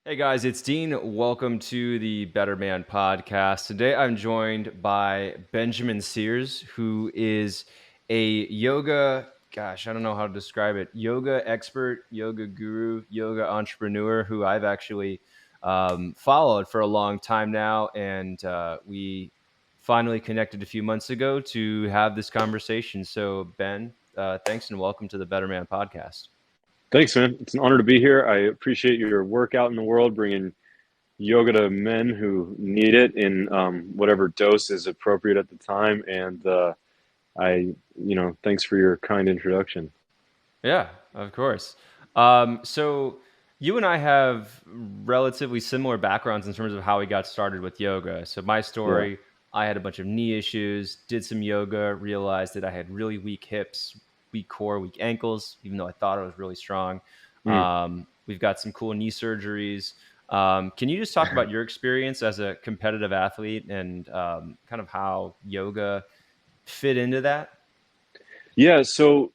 Hey guys, it's Dean. Welcome to the Better Man podcast. Today I'm joined by Benjamin Sears, who is a I don't know how to describe it, yoga expert, yoga guru, yoga entrepreneur who I've actually followed for a long time now. And we finally connected a few months ago to have this conversation. So, Ben, thanks and welcome to the Better Man podcast. Thanks, man. It's an honor to be here. I appreciate your work out in the world, bringing yoga to men who need it in whatever dose is appropriate at the time. And thanks for your kind introduction. Yeah, of course. So you and I have relatively similar backgrounds in terms of how we got started with yoga. So my Yeah. story, I had a bunch of knee issues, did some yoga, realized that I had really weak hips, weak core, weak ankles, even though I thought I was really strong. Mm. We've got some cool knee surgeries. Can you just talk about your experience as a competitive athlete and kind of how yoga fit into that? Yeah. So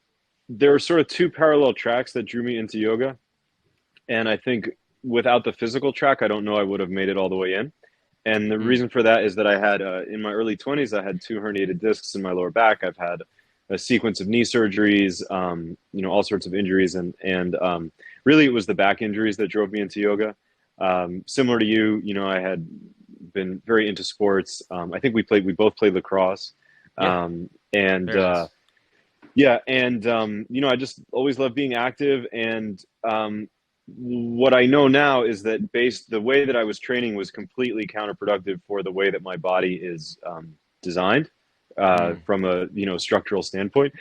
there are sort of two parallel tracks that drew me into yoga. And I think without the physical track, I don't know I would have made it all the way in. And the Mm, reason for that is that I had, in my early 20s, I had two herniated discs in my lower back. I've had a sequence of knee surgeries, all sorts of injuries. And really, it was the back injuries that drove me into yoga. Similar to you, I had been very into sports. I think we both played lacrosse. yeah, And very nice. Yeah, and I just always loved being active. And what I know now is that based the way that I was training was completely counterproductive for the way that my body is designed Mm, from a structural standpoint.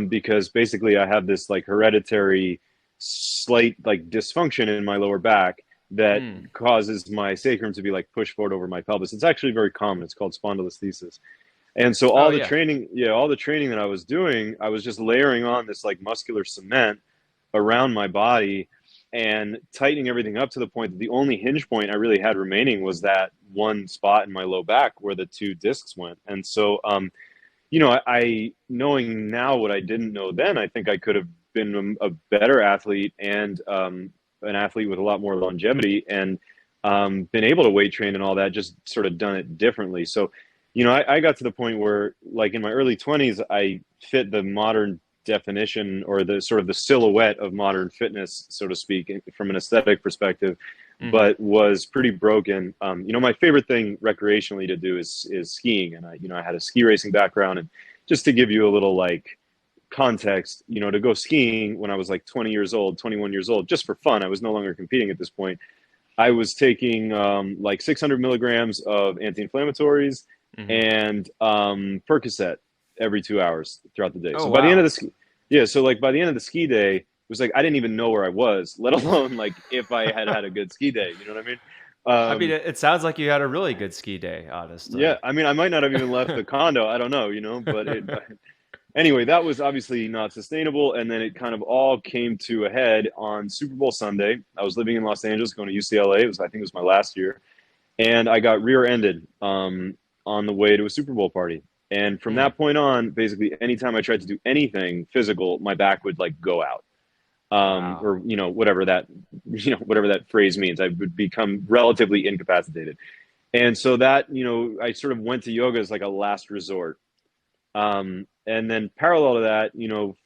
Because basically I have this like hereditary slight like dysfunction in my lower back that mm. causes my sacrum to be like pushed forward over my pelvis. It's actually very common. It's called spondylolisthesis. And so Oh all the yeah. training, all the training that I was doing, I was just layering on this like muscular cement around my body and tightening everything up to the point that the only hinge point I really had remaining was that one spot in my low back where the two discs went. And so, I knowing now what I didn't know then, I think I could have been a better athlete and an athlete with a lot more longevity and been able to weight train and all that, just sort of done it differently. So, I got to the point where, like in my early 20s, I fit the modern definition or the sort of the silhouette of modern fitness, so to speak, from an aesthetic perspective, Mhm. but was pretty broken. My favorite thing recreationally to do is skiing, and I had a ski racing background, and just to give you a little like context, to go skiing when I was like 20 years old, 21 years old, just for fun. I was no longer competing at this point. I was taking like 600 milligrams of anti-inflammatories Mhm. and Percocet every 2 hours throughout the day. Oh So by the end of wow. the so like by the end of the ski day, it was like I didn't even know where I was, let alone like if I had had a good ski day. You know what I mean? I mean, Um, it sounds like you had a really good ski day, yeah, honestly. I mean, I might not have even left the condo. I don't know, but it. Anyway, that was obviously not sustainable, and then it kind of all came to a head on Super Bowl Sunday. I was living in Los Angeles, going to UCLA. I think it was my last year, and I got rear-ended on the way to a Super Bowl party. And from Mm. that point on, basically, anytime I tried to do anything physical, my back would like go out, Wow. or whatever that phrase means. I would become relatively incapacitated, and so that I sort of went to yoga as like a last resort. And then parallel to that,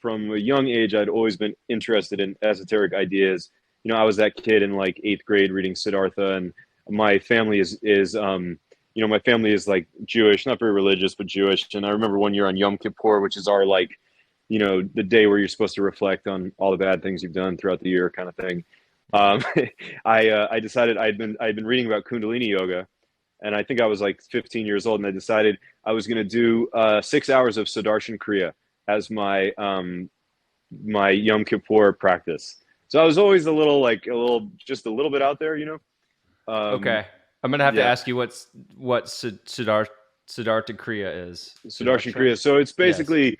from a young age, I'd always been interested in esoteric ideas. I was that kid in like eighth grade reading Siddhartha, and my family my family is like Jewish, not very religious, but Jewish. And I remember one year on Yom Kippur, which is our like, the day where you're supposed to reflect on all the bad things you've done throughout the year, kind of thing. Um, I decided I'd been reading about Kundalini yoga, and I think I was like 15 years old, and I decided I was going to do 6 hours of Sudarshan Kriya as my Yom Kippur practice. So I was always just a little bit out there, Um, Okay. I'm gonna have to yeah, ask you what Siddhartha Kriya is. Sudarshan Sudarshan? Kriya. So it's Yes. basically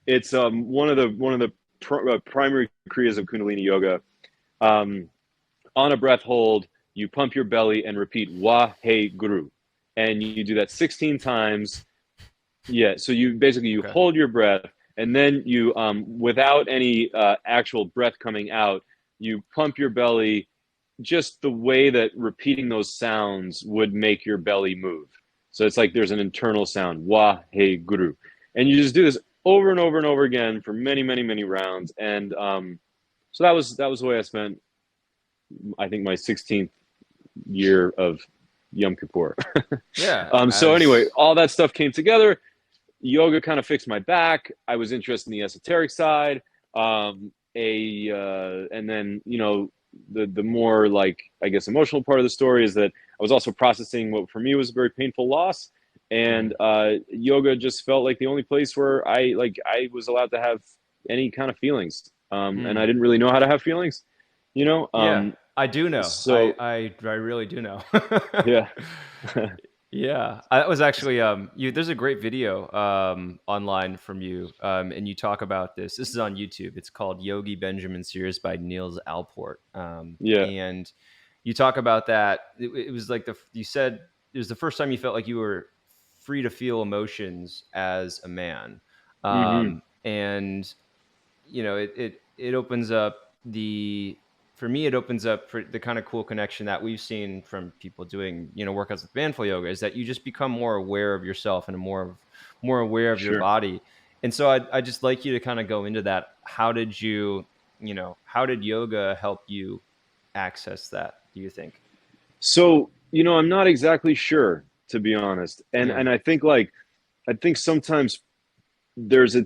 one of the primary kriyas of Kundalini yoga. Um, on a breath hold, you pump your belly and repeat Wa Hey Guru, and you do that 16 times. Yeah, so you Okay. hold your breath, and then without any actual breath coming out, you pump your belly just the way that repeating those sounds would make your belly move. So it's like there's an internal sound, wa, hey, guru. And you just do this over and over and over again for many, many, many rounds. And so that was the way I spent, I think, my 16th year of Yom Kippur. Yeah, So anyway, as all that stuff came together. Yoga kind of fixed my back. I was interested in the esoteric side. And then, the more, like, I guess, emotional part of the story is that I was also processing what for me was a very painful loss. And mm, yoga just felt like the only place where I was allowed to have any kind of feelings. And I mm, didn't really know how to have feelings, you know? yeah, I do know. I So I I really do know. yeah. Yeah, that was actually you. There's a great video online from you, and you talk about this. This is on YouTube. It's called Yogi Benjamin Sears by Niels Alport, Yeah. and you talk about that. It was like you said it was the first time you felt like you were free to feel emotions as a man, Hmm. and it opens up the for me it opens up for the kind of cool connection that we've seen from people doing workouts with manful yoga is that you just become more aware of yourself and more aware of your Sure. body. And so I just like you to kind of go into that. How did yoga help you access that, do you think? So, I'm not exactly sure, to be honest. And Yeah. and I think sometimes there's a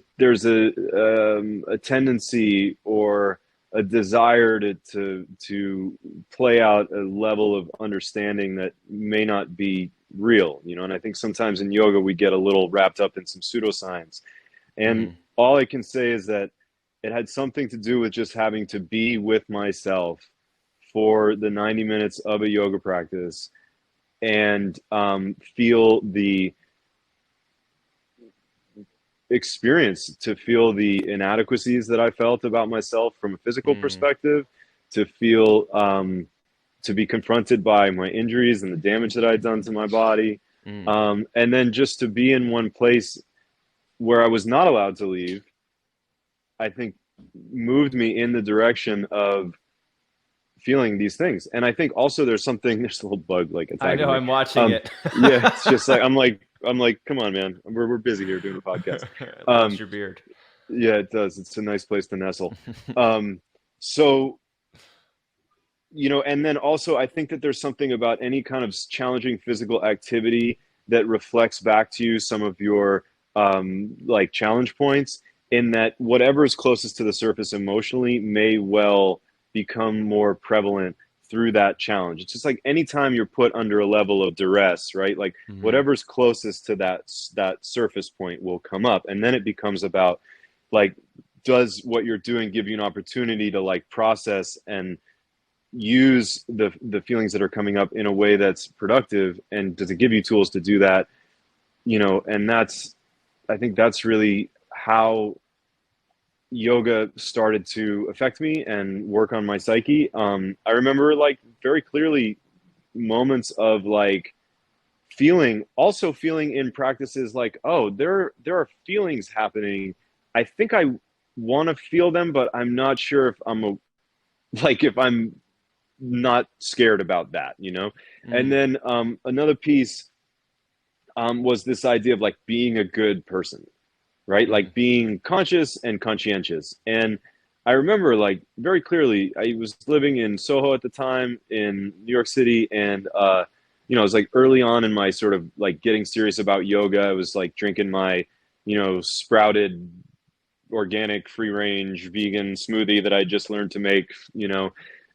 tendency or a desire to play out a level of understanding that may not be real, and I think sometimes in yoga we get a little wrapped up in some pseudoscience. And Hmm. all I can say is that it had something to do with just having to be with myself for the 90 minutes of a yoga practice and feel the experience, to feel the inadequacies that I felt about myself from a physical Mm, perspective, to feel, to be confronted by my injuries and the damage that I'd done to my body. mm. And then just to be in one place where I was not allowed to leave, I think moved me in the direction of feeling these things. And I think also there's a little bug like I attacking know, me. I'm watching Um, it. yeah, it's just like I'm like, come on, man. We're busy here doing a podcast. Lost Um, your beard. yeah, it does. It's a nice place to nestle. Um, so and then also I think that there's something about any kind of challenging physical activity that reflects back to you some of your like challenge points, in that whatever is closest to the surface emotionally may well become more prevalent through that challenge. It's just like anytime you're put under a level of duress, right? Like Hmm. whatever's closest to that surface point will come up, and then it becomes about, like, does what you're doing give you an opportunity to, like, process and use the feelings that are coming up in a way that's productive, and does it give you tools to do that? And I think that's really how yoga started to affect me and work on my psyche. I remember, like, very clearly moments of, like, feeling in practices like, oh, there are feelings happening. I think I want to feel them, but I'm not sure if I'm not scared about that. And Mm, then another piece was this idea of, like, being a good person, right? mm, Like being conscious and conscientious. And I remember, like, very clearly, I was living in Soho at the time in New York City, and it was like early on in my sort of, like, getting serious about yoga. I was, like, drinking my sprouted organic free range vegan smoothie that I just learned to make.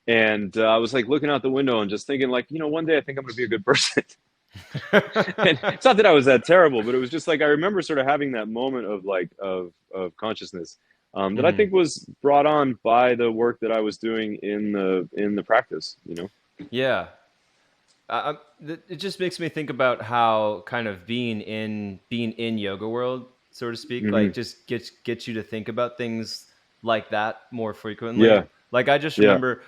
And I was, like, looking out the window and just thinking, like, one day I think I'm going to be a good person. And it's not that I was that terrible, but it was just like, I remember sort of having that moment of, like, of consciousness, that I mhm. think was brought on by the work that I was doing in the practice. Yeah. It just makes me think about how kind of being in yoga world, so to speak, like Hmm. just gets you to think about things like that more frequently. Yeah, Like I just yeah, remember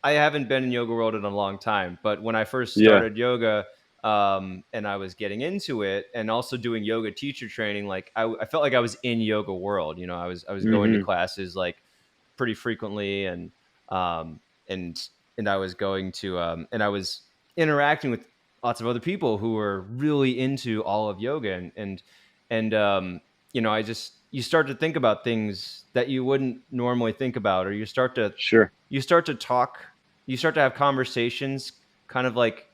I haven't been in yoga world in a long time, but when I first yeah. started yoga, and I was getting into it and also doing yoga teacher training, like I felt like I was in yoga world. I was going to Hmm. classes like pretty frequently, um and I was going to and I was interacting with lots of other people who were really into all of yoga, and I just you start to think about things that you wouldn't normally think about, or Sure. you start to talk, you start to have conversations, kind of like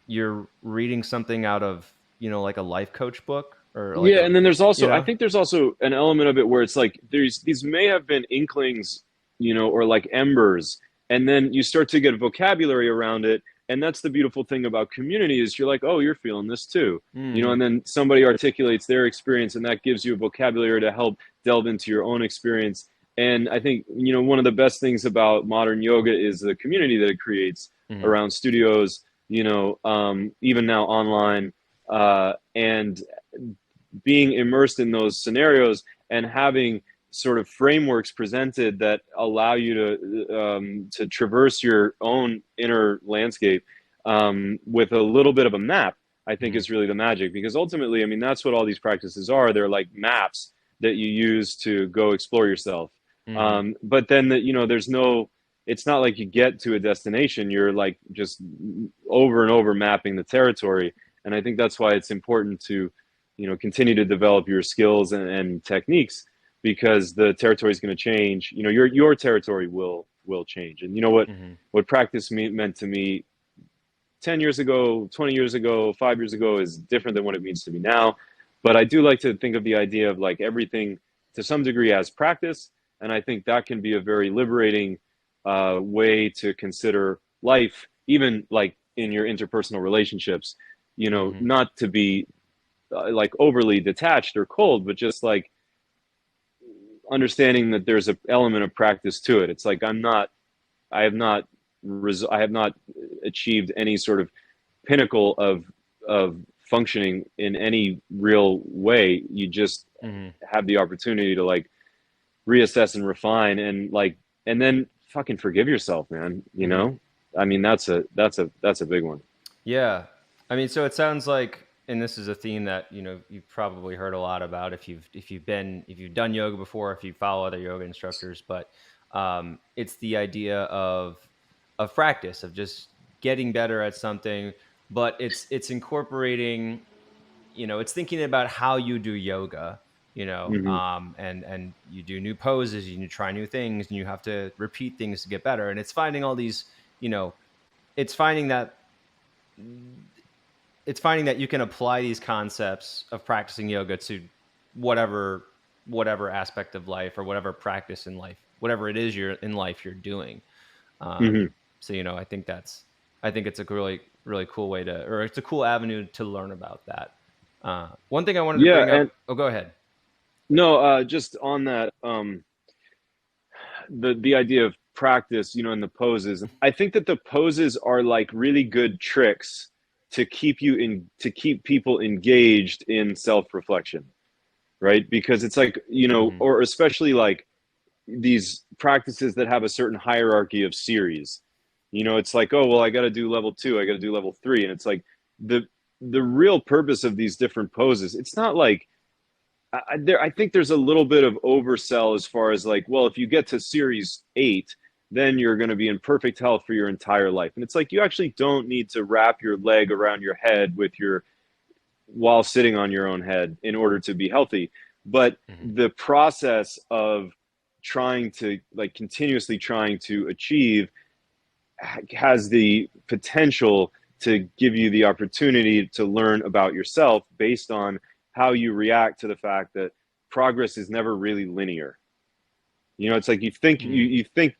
you're reading something out of like a life coach book, or like Yeah, a and then there's you also, I know think there's also an element of it where it's like there's these may have been inklings, or like embers, and then you start to get vocabulary around it, and that's the beautiful thing about community is you're like, oh, you're feeling this too, mm, and then somebody articulates their experience, and that gives you a vocabulary to help delve into your own experience. And I think one of the best things about modern yoga is the community that it creates mhm, around studios, even now online, and being immersed in those scenarios and having sort of frameworks presented that allow you to traverse your own inner landscape with a little bit of a map. I think mhm, is really the magic, because ultimately, I mean, that's what all these practices are. They're like maps that you use to go explore yourself. mhm, But then there's no. It's not like you get to a destination. You're like just over and over mapping the territory, and I think that's why it's important to continue to develop your skills and techniques, because the territory is going to change. Your territory will change. And mhm, what practice meant to me 10 years ago, 20 years ago, 5 years ago is different than what it means to me now. But I do like to think of the idea of like everything to some degree as practice, and I think that can be a very liberating way to consider life, even like in your interpersonal relationships. mhm. Not to be like overly detached or cold, but just like understanding that there's an element of practice to it. It's like I have not, I have not achieved any sort of pinnacle of functioning in any real way. You just Mhm. have the opportunity to like reassess and refine, and then fucking forgive yourself, man. Mhm. I mean, that's a big one. Yeah. I mean, so it sounds like, and this is a theme that, you've probably heard a lot about if you've done yoga before, if you follow other yoga instructors, but it's the idea of practice, of just getting better at something, but it's incorporating, it's thinking about how you do yoga, Hmm. and you do new poses, you try new things, and you have to repeat things to get better. And it's finding all these, it's finding that it's finding that you can apply these concepts of practicing yoga to whatever aspect of life, or whatever practice in life, whatever it is you're in life you're doing. Hmm. So I think it's a really really cool way to, or it's a cool avenue to learn about that. One thing I wanted to Yeah, bring up. and Oh, go ahead. no, just on that, the idea of practice, and the poses. I think that the poses are like really good tricks to keep people engaged in self-reflection, right? Because it's like, Hmm. or especially like these practices that have a certain hierarchy of series. It's like, oh, well, I got to do level 2, I got to do level 3, and it's like the the real purpose of these different poses. It's not like I think there's a little bit of oversell as far as like, well, if you get to series 8, then you're going to be in perfect health for your entire life. And it's like you actually don't need to wrap your leg around your head with your while sitting on your own head in order to be healthy. But Hmm. the process of trying to like continuously trying to achieve has the potential to give you the opportunity to learn about yourself based on how you react to the fact that progress is never really linear. It's like you think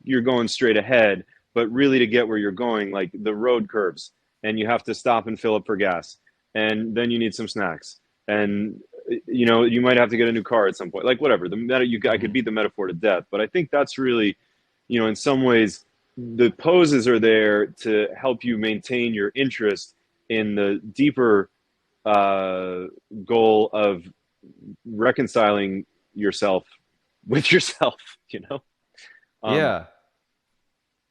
you're going straight ahead, but really to get where you're going, like the road curves, and you have to stop and fill up for gas, and then you need some snacks, and you might have to get a new car at some point, like whatever. I could Hmm. beat the metaphor to death, but I think that's really, in some ways, the poses are there to help you maintain your interest in the deeper uh, goal of reconciling yourself with yourself. You know. Um, Yeah.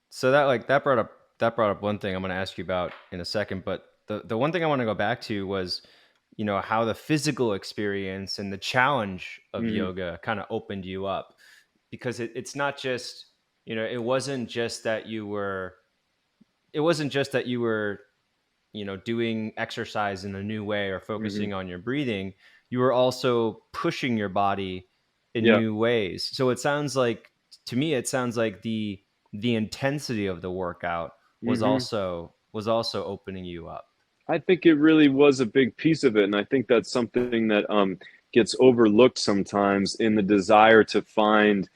So that brought up one thing I'm going to ask you about in a second, but the one thing I want to go back to was, how the physical experience and the challenge of mhm. yoga kind of opened you up, because it's not just, it wasn't just that you were it wasn't just that you were, doing exercise in a new way or Hmm. focusing on your breathing, you were also pushing your body in Yeah. new ways. So it sounds like, to me, it sounds like the intensity of the workout Hmm. was also opening you up. I think it really was a big piece of it, and I think that's something that gets overlooked sometimes in the desire to find,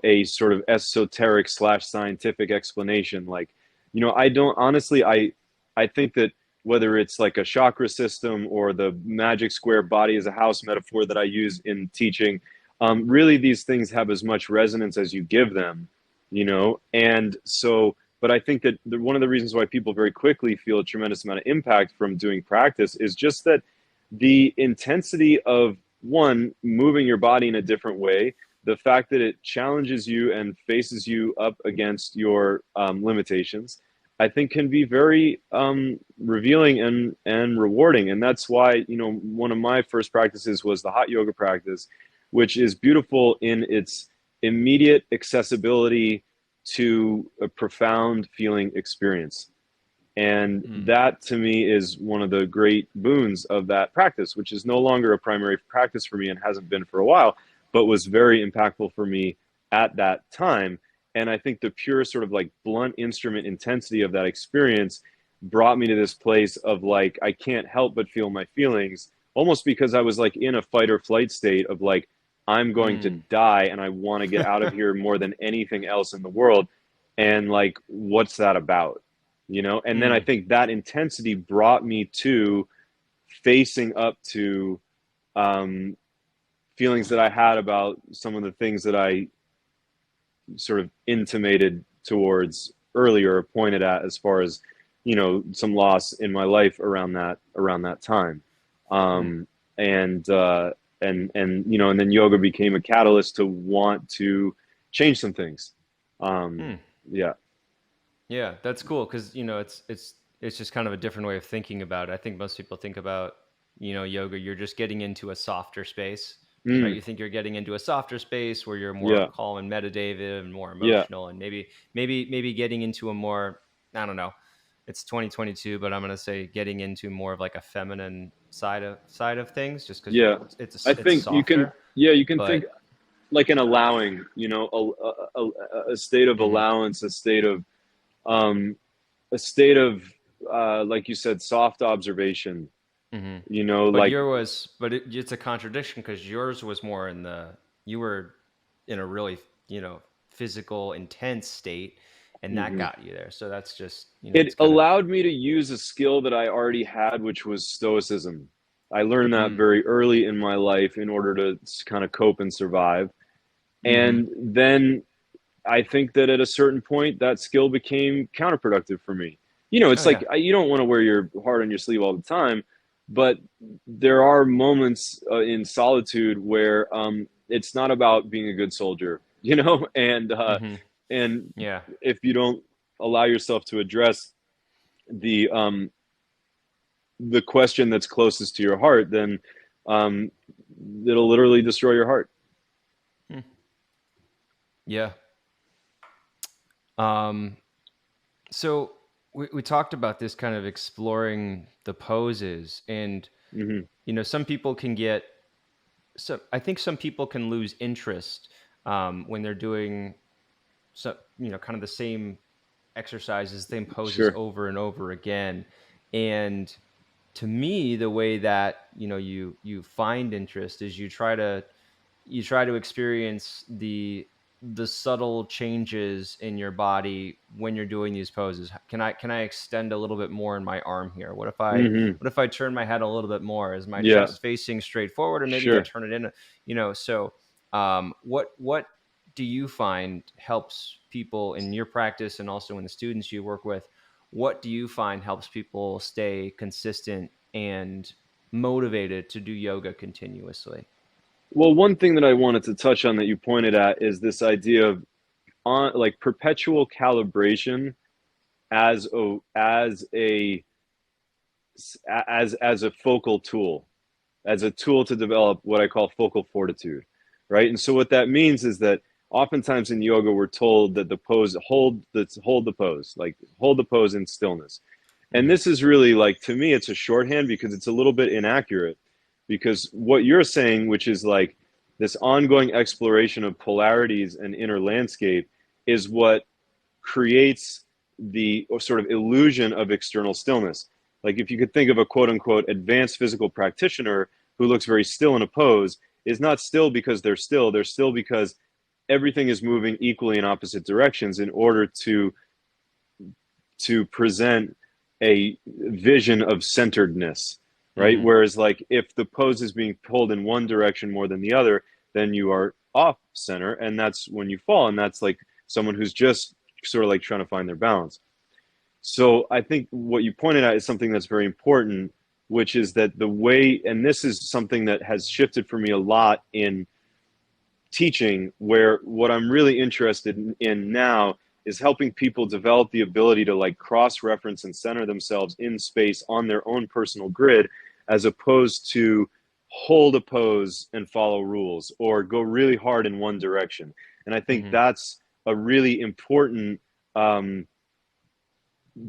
a sort of esoteric slash scientific explanation. Like, I don't honestly, I think that whether it's like a chakra system or the magic square body as a house metaphor that I use in teaching, really these things have as much resonance as you give them, and so but I think that one of the reasons why people very quickly feel a tremendous amount of impact from doing practice is just that the intensity of one, moving your body in a different way, the fact that it challenges you and faces you up against your limitations, I think can be very revealing and rewarding. And that's why, one of my first practices was the hot yoga practice, which is beautiful in its immediate accessibility to a profound feeling experience. And Mm. that to me is one of the great boons of that practice, which is no longer a primary practice for me and hasn't been for a while, but was very impactful for me at that time. And I think the pure sort of like blunt instrument intensity of that experience brought me to this place of like, I can't help but feel my feelings, almost because I was like in a fight or flight state of like, I'm going to Mm. die and I want to get out of here more than anything else in the world. And like, what's that about? And then I Mm. think that intensity brought me to facing up to um, feelings that I had about some of the things that I sort of intimated towards earlier, or pointed at as far as some loss in my life around that time. Mm. um, and and then yoga became a catalyst to want to change some things. um, Mm. yeah. Yeah, that's cool because it's just kind of a different way of thinking about it. I think most people think about yoga. You're just getting into a softer space, right? Mm, You think you're getting into a softer space where you're more yeah. calm and meditative and more Yeah. emotional, and maybe getting into a more, I don't know. It's 2022, but I'm gonna say getting into more of like a feminine side of things, just because Yeah, I it's think you can. softer. Yeah, you can think But like an allowing, a state of mhm, allowance, um, a state of, like you said, soft observation. mhm. But Like, it's a contradiction because yours was more you were in a really, physical, intense state, and that mhm. got you there. So that's just, It it's kind of, allowed me to use a skill that I already had, which was stoicism. I learned that mm, very early in my life in order to kind of cope and survive. mm-hmm. And then I think that at a certain point, that skill became counterproductive for me. Oh It's like yeah. you don't want to wear your heart on your sleeve all the time, but there are moments in solitude where it's not about being a good soldier, Mm-hmm. and Yeah. if you don't allow yourself to address the the question that's closest to your heart, then um, it'll literally destroy your heart. Mm. Yeah. Um, so we talked about this kind of exploring the poses, and Hmm. some people can get, so I think some people can lose interest when they're doing, so kind of the same exercises, same poses Sure. over and over again. And to me, the way that you find interest is you try to experience the subtle changes in your body when you're doing these poses. Can I extend a little bit more in my arm here? What if I Hmm. what if I turn my head a little bit more? Is my Yeah. chest facing straight forward, or maybe I Sure. turn it in? So what do you find helps people in your practice and also in the students you work with? What do you find helps people stay consistent and motivated to do yoga continuously? Well, one thing that I wanted to touch on that you pointed at is this idea of on like perpetual calibration as a focal tool, as a tool to develop what I call focal fortitude, right? And so what that means is that oftentimes in yoga we're told that the pose, hold the pose, like hold the pose in stillness. And Mm-hmm. this is really, like, to me, it's a shorthand because it's a little bit inaccurate. Because what you're saying, which is like this ongoing exploration of polarities and inner landscape, is what creates the sort of illusion of external stillness. Like, if you could think of a quote unquote advanced physical practitioner who looks very still in a pose, is not still because they're still because everything is moving equally in opposite directions in order to present a vision of centeredness, right? Mm-hmm. Whereas, like, if the pose is being pulled in one direction more than the other, then you are off center, and that's when you fall, and that's like someone who's just sort of like trying to find their balance. So I think what you pointed out is something that's very important, which is that the way, and this is something that has shifted for me a lot in teaching, where what I'm really interested in now is helping people develop the ability to like cross reference and center themselves in space on their own personal grid, as opposed to hold a pose and follow rules or go really hard in one direction. And I think Mm-hmm. that's a really important um,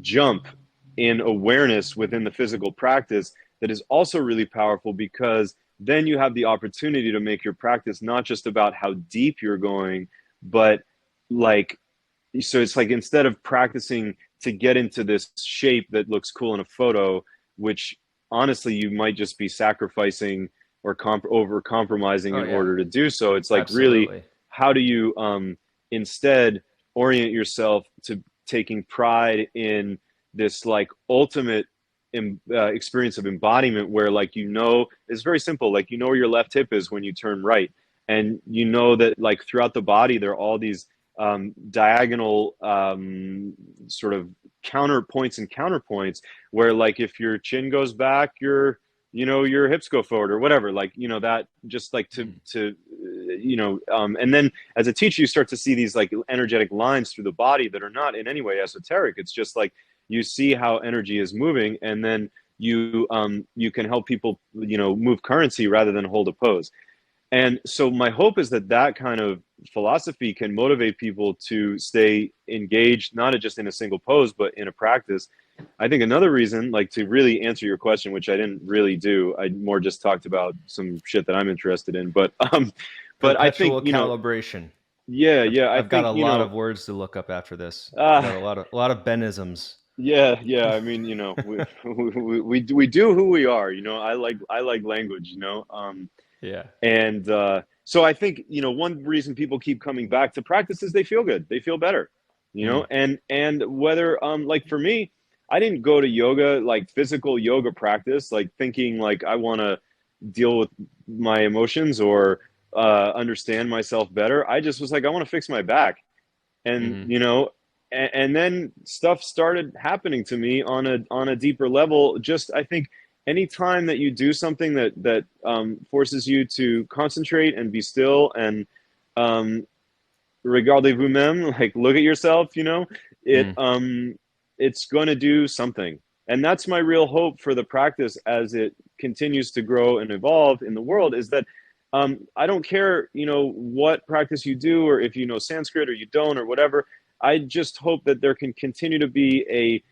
jump in awareness within the physical practice that is also really powerful, because then you have the opportunity to make your practice not just about how deep you're going, but like, so it's like, instead of practicing to get into this shape that looks cool in a photo, which honestly you might just be sacrificing or over compromising Oh in yeah, order to do so, it's like, really, absolutely. how do you instead orient yourself to taking pride in this like ultimate experience of embodiment, where, like, it's very simple, like, where your left hip is when you turn right, and that, like, throughout the body there are all these diagonal sort of counterpoints and counterpoints, where, like, if your chin goes back, your hips go forward or whatever, like, that just like to and then as a teacher you start to see these like energetic lines through the body that are not in any way esoteric. It's just like you see how energy is moving, and then you can help people move currency rather than hold a pose. And so my hope is that that kind of philosophy can motivate people to stay engaged, not just in a single pose, but in a practice. I think another reason, like, to really answer your question, which I didn't really do, I more just talked about some shit that I'm interested in. But I think, Perpetual calibration. yeah, I've yeah, I I've got think, a lot of words to look up after this. I've got uh, a lot of Benisms. yeah, yeah. I mean, we do who we are. I like language. Yeah. And so I think, one reason people keep coming back to practice is they feel good, they feel better, Mm. and whether like for me, I didn't go to yoga, like physical yoga practice, like thinking like I want to deal with my emotions or understand myself better. I just was like, I want to fix my back, and Mm-hmm. and then stuff started happening to me on a deeper level. Just, I think, anytime that you do something that forces you to concentrate and be still and um, regardez vous-même, like, look at yourself, it Mm. it's going to do something. And that's my real hope for the practice as it continues to grow and evolve in the world, is that I don't care, what practice you do, or if you know Sanskrit or you don't, or whatever. I just hope that there can continue to be a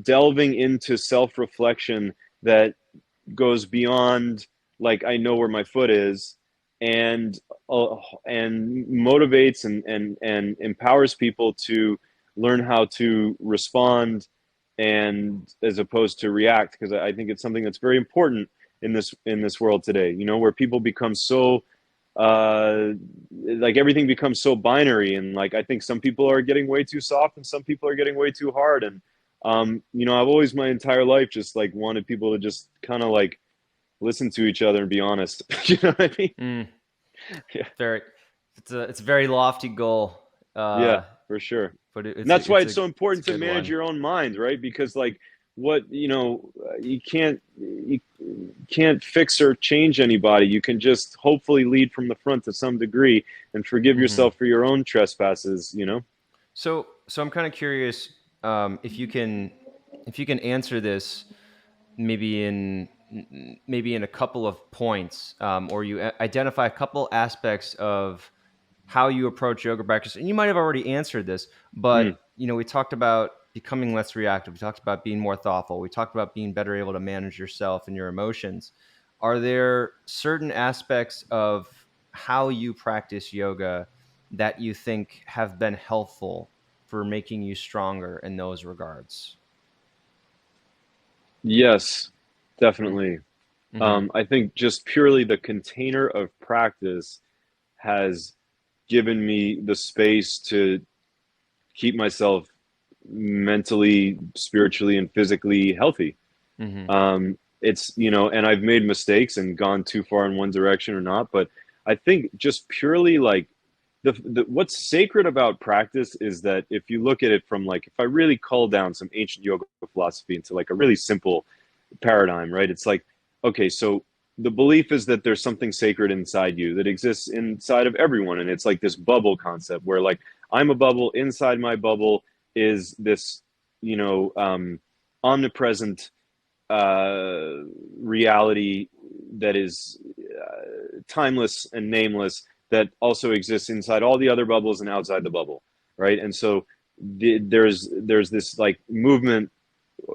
delving into self-reflection that goes beyond, like, I know where my foot is, and and motivates and empowers people to learn how to respond, and as opposed to react, because I think it's something that's very important in this world today, where people become so uh like everything becomes so binary, and like I think some people are getting way too soft and some people are getting way too hard. And I've always, my entire life, just like wanted people to just kind of like listen to each other and be honest. You know what I mean? Mm. Yeah, Very. It's a very lofty goal. yeah, for sure. But And it's that's why it's it's a so it's a important to good manage one. your own mind, right? Because, like, what you can't fix or change anybody. You can just hopefully lead from the front to some degree and forgive Mm-hmm. yourself for your own trespasses. So I'm kind of curious, if you can answer this maybe in a couple of points, or you identify a couple aspects of how you approach yoga practice. And you might have already answered this, but Mm. we talked about becoming less reactive. We talked about being more thoughtful. We talked about being better able to manage yourself and your emotions. Are there certain aspects of how you practice yoga that you think have been helpful for making you stronger in those regards? Yes, definitely. Mm-hmm. I think just purely the container of practice has given me the space to keep myself mentally, spiritually, and physically healthy. Mm-hmm. It's, and I've made mistakes and gone too far in one direction or not, but I think just purely like what's sacred about practice is that if you look at it from like, if I really cull down some ancient yoga philosophy into like a really simple paradigm, right? It's like, okay, so the belief is that there's something sacred inside you that exists inside of everyone. And it's like this bubble concept where like I'm a bubble, inside my bubble is this, you know, omnipresent reality that is timeless and nameless that also exists inside all the other bubbles and outside the bubble, right? And so there's this like movement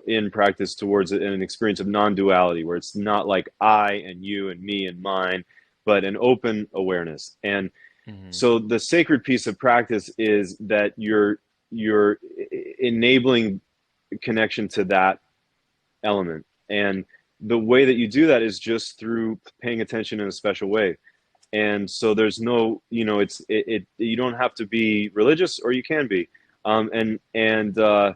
in practice towards an experience of non-duality where it's not like I and you and me and mine, but an open awareness. And Mm-hmm. so the sacred piece of practice is that you're enabling connection to that element. And the way that you do that is just through paying attention in a special way. And so there's no, you don't have to be religious, or you can be. And the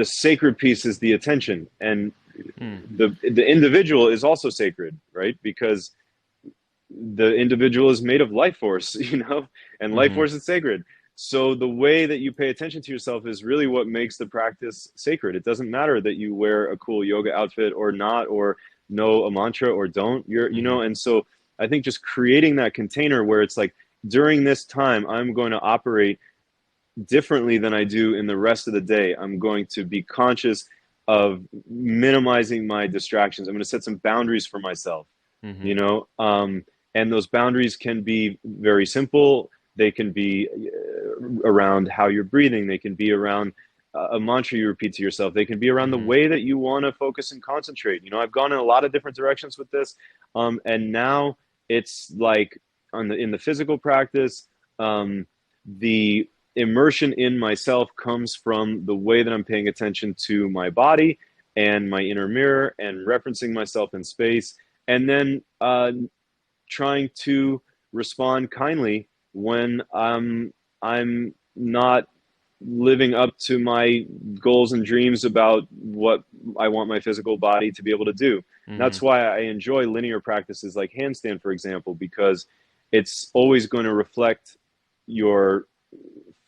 sacred piece is the attention, and Mm. the individual is also sacred, right? Because the individual is made of life force, and life Mm-hmm. force is sacred. So the way that you pay attention to yourself is really what makes the practice sacred. It doesn't matter that you wear a cool yoga outfit or not, or know a mantra or don't. Mm-hmm. And so I think just creating that container where it's like, during this time, I'm going to operate differently than I do in the rest of the day. I'm going to be conscious of minimizing my distractions. I'm going to set some boundaries for myself, Mm-hmm. you know, and those boundaries can be very simple. They can be around how you're breathing. They can be around a mantra you repeat to yourself. They can be around the Mm-hmm. way that you want to focus and concentrate. I've gone in a lot of different directions with this, and now it's like in the physical practice, the immersion in myself comes from the way that I'm paying attention to my body and my inner mirror and referencing myself in space, and then trying to respond kindly when I'm not living up to my goals and dreams about what I want my physical body to be able to do. Mm-hmm. That's why I enjoy linear practices like handstand, for example, because it's always going to reflect your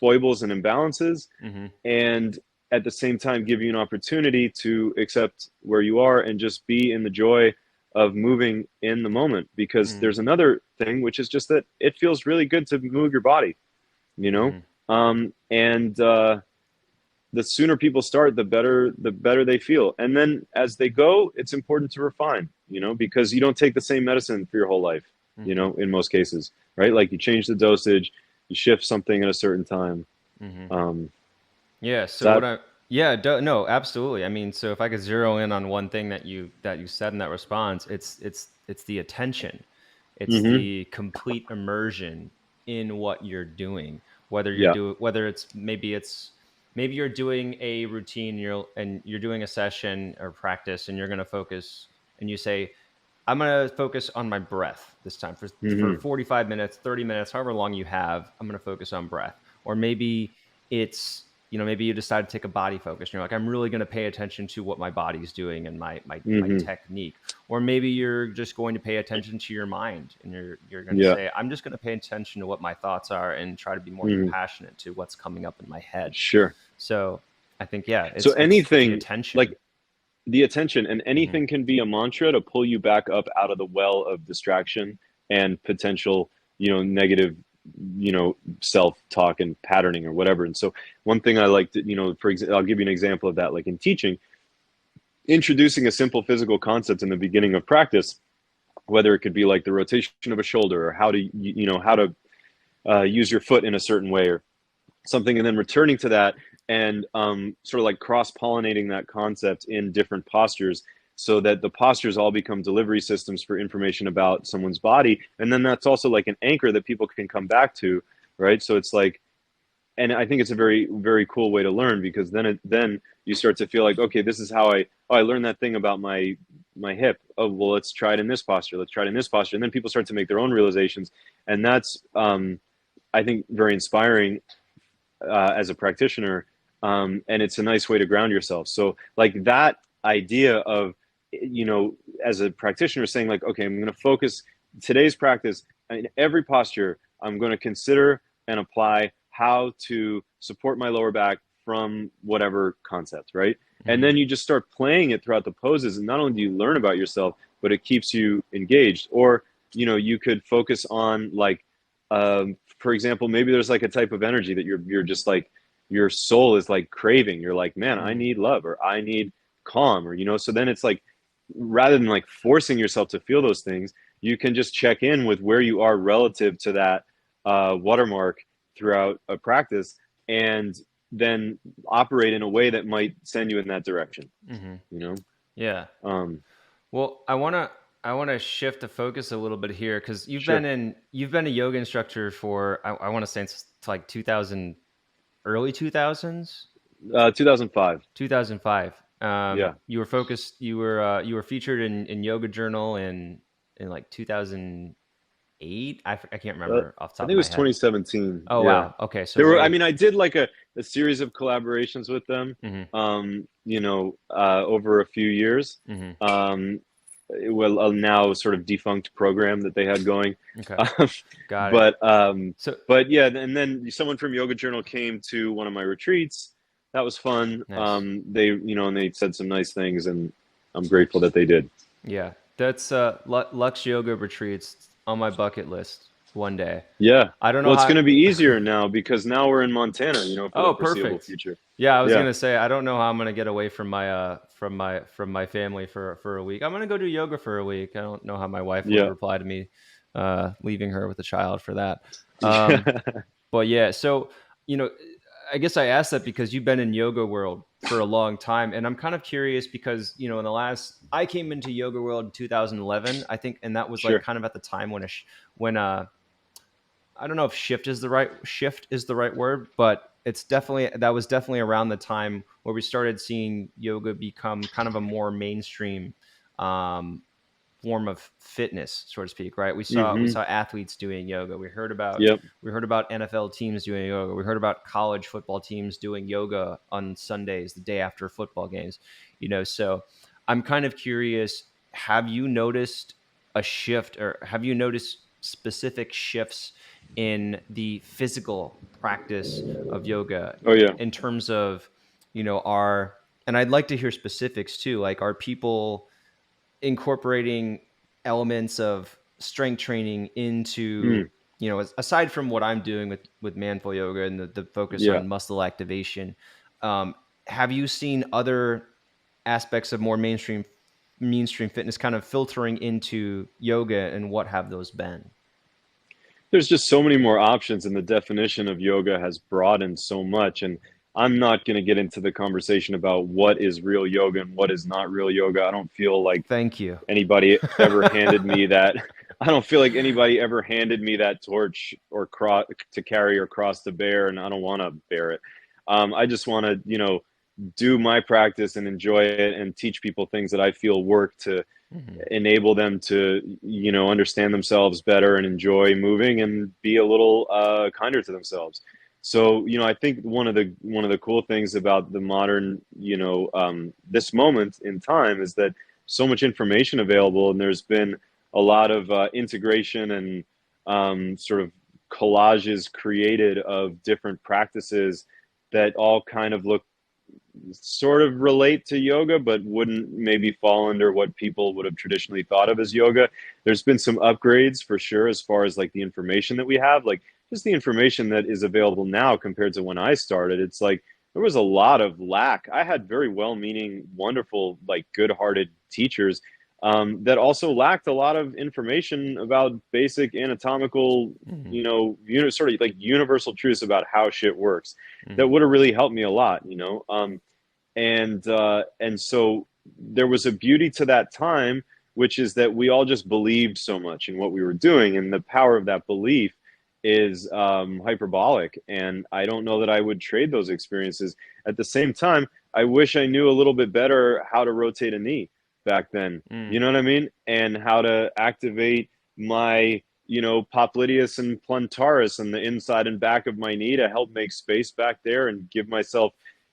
foibles and imbalances, Mm-hmm. and at the same time give you an opportunity to accept where you are and just be in the joy of moving in the moment. Because Mm-hmm. there's another thing, which is just that it feels really good to move your body, you know? Mm-hmm. And the sooner people start, the better they feel. And then as they go, it's important to refine, because you don't take the same medicine for your whole life, Mm-hmm. in most cases, right? Like you change the dosage, you shift something at a certain time. Mm-hmm. Um, Yeah. is So that? yeah, no, absolutely. I mean, so if I could zero in on one thing that you said in that response, it's the attention. It's Mm-hmm. the complete immersion in what you're doing. Yeah. Whether maybe you're doing a routine, you're doing a session or practice, and you're going to focus, and you say, I'm going to focus on my breath this time for Mm-hmm. 45 minutes, 30 minutes, however long you have. I'm going to focus on breath. Or maybe maybe you decide to take a body focus. And you're like, I'm really going to pay attention to what my body's doing and my Mm-hmm. technique. Or maybe you're just going to pay attention to your mind, and you're going to Yeah. say, I'm just going to pay attention to what my thoughts are and try to be more Mm-hmm. compassionate to what's coming up in my head. Sure. So I think, yeah, So it's the anything, like attention. the attention, and Hmm. anything can be a mantra to pull you back up out of the well of distraction and potential, negative, self-talk and patterning or whatever. And so one thing I like to, for example, I'll give you an example of that. Like in teaching, introducing a simple physical concept in the beginning of practice, whether it could be like the rotation of a shoulder, or how to use your foot in a certain way or something, and then returning to that and sort of like cross-pollinating that concept in different postures so that the postures all become delivery systems for information about someone's body. And then that's also like an anchor that people can come back to, right? So it's like, and I think it's a very, very cool way to learn, because then you start to feel like, okay, this is how I learned that thing about my hip. Oh, well, let's try it in this posture. Let's try it in this posture. And then people start to make their own realizations. And that's, I think, very inspiring as a practitioner. And it's a nice way to ground yourself. So like that idea of, as a practitioner saying like, okay, I'm going to focus today's practice in every posture. I'm going to consider and apply how to support my lower back from whatever concept, right? And then you just start playing it throughout the poses, and not only do you learn about yourself, but it keeps you engaged. Or, you could focus on like, for example, maybe there's like a type of energy that you're just like, your soul is like craving. You're like, man, I need love, or I need calm, or, so then it's like, rather than like forcing yourself to feel those things, you can just check in with where you are relative to that watermark throughout a practice, and then operate in a way that might send you in that direction. Yeah. Um, Well, I wanna shift the focus a little bit here, because sure. you've been a yoga instructor for, I want to say it's like 2000, early 2000s, 2005. 2005. Yeah. You were focused. You were featured in Yoga Journal in like 2008. I can't Uh, remember off the I top think of it my was head. 2017. Oh Yeah. wow. Okay, so There were, I way. mean, I did like a series of collaborations with them, Hmm. over a few years. Hmm. Um, well, a now sort of defunct program that they had going. Okay, Um, got it. but, So but yeah, and then someone from Yoga Journal came to one of my retreats. That was fun. nice. And they said some nice things, and I'm grateful that they did. Yeah, that's Lux Yoga retreats on my bucket list one day. Yeah. I don't know Well, it's how. going to be easier now because now we're in Montana, for the Oh, foreseeable perfect. future. Yeah, I was Yeah. gonna say I don't know how I'm gonna get away from my from my family for a week. I'm gonna go do yoga for a week. I don't know how my wife would Yeah. reply to me leaving her with a child for that. Um, Yeah. but yeah, so you know, I guess I asked that because you've been in yoga world for a long time, and I'm kind of curious because in the last I came into yoga world in 2011, I think, and that was like Sure. kind of at the time when I don't know if shift is the right word, but that was definitely around the time where we started seeing yoga become kind of a more mainstream um, form of fitness, so to speak. Right? We Hmm. saw athletes doing yoga. Yep. We heard about NFL teams doing yoga. We heard about college football teams doing yoga on Sundays, the day after football games. So I'm kind of curious. Have you noticed a shift, or have you noticed specific shifts in the physical practice of yoga Oh yeah. in terms of our, and I'd like to hear specifics too, like are people incorporating elements of strength training into Mm. aside from what I'm doing with manful yoga and the focus Yeah. on muscle activation. um, have you seen other aspects of more mainstream fitness kind of filtering into yoga, and what have those been? There's just so many more options, and the definition of yoga has broadened so much. And I'm not going to get into the conversation about what is real yoga and what is not real yoga. I don't feel like Thank you. anybody ever handed me that. I don't feel like anybody ever handed me that torch or to carry or cross to bear, and I don't want to bear it. I just want to, do my practice and enjoy it and teach people things that I feel work to Hmm. enable them to, understand themselves better and enjoy moving and be a little kinder to themselves. So, I think one of the cool things about the modern, this moment in time is that so much information available, and there's been a lot of integration and sort of collages created of different practices that all kind of look sort of relate to yoga, but wouldn't maybe fall under what people would have traditionally thought of as yoga. There's been some upgrades for sure as far as like the information that we have, like just the information that is available now compared to when I started. It's like there was a lot of lack. I had very well meaning, wonderful, like good hearted teachers. that also lacked a lot of information about basic anatomical, Mhm. you know, sort of like universal truths about how shit works. That Mhm. would have really helped me a lot, you know. And so there was a beauty to that time, which is that we all just believed so much in what we were doing, and the power of that belief is hyperbolic. And I don't know that I would trade those experiences. At the same time, I wish I knew a little bit better how to rotate a knee back then. Mm. You know what I mean? And how to activate my, you know, popliteus and plantaris and the inside and back of my knee to help make space back there and give myself,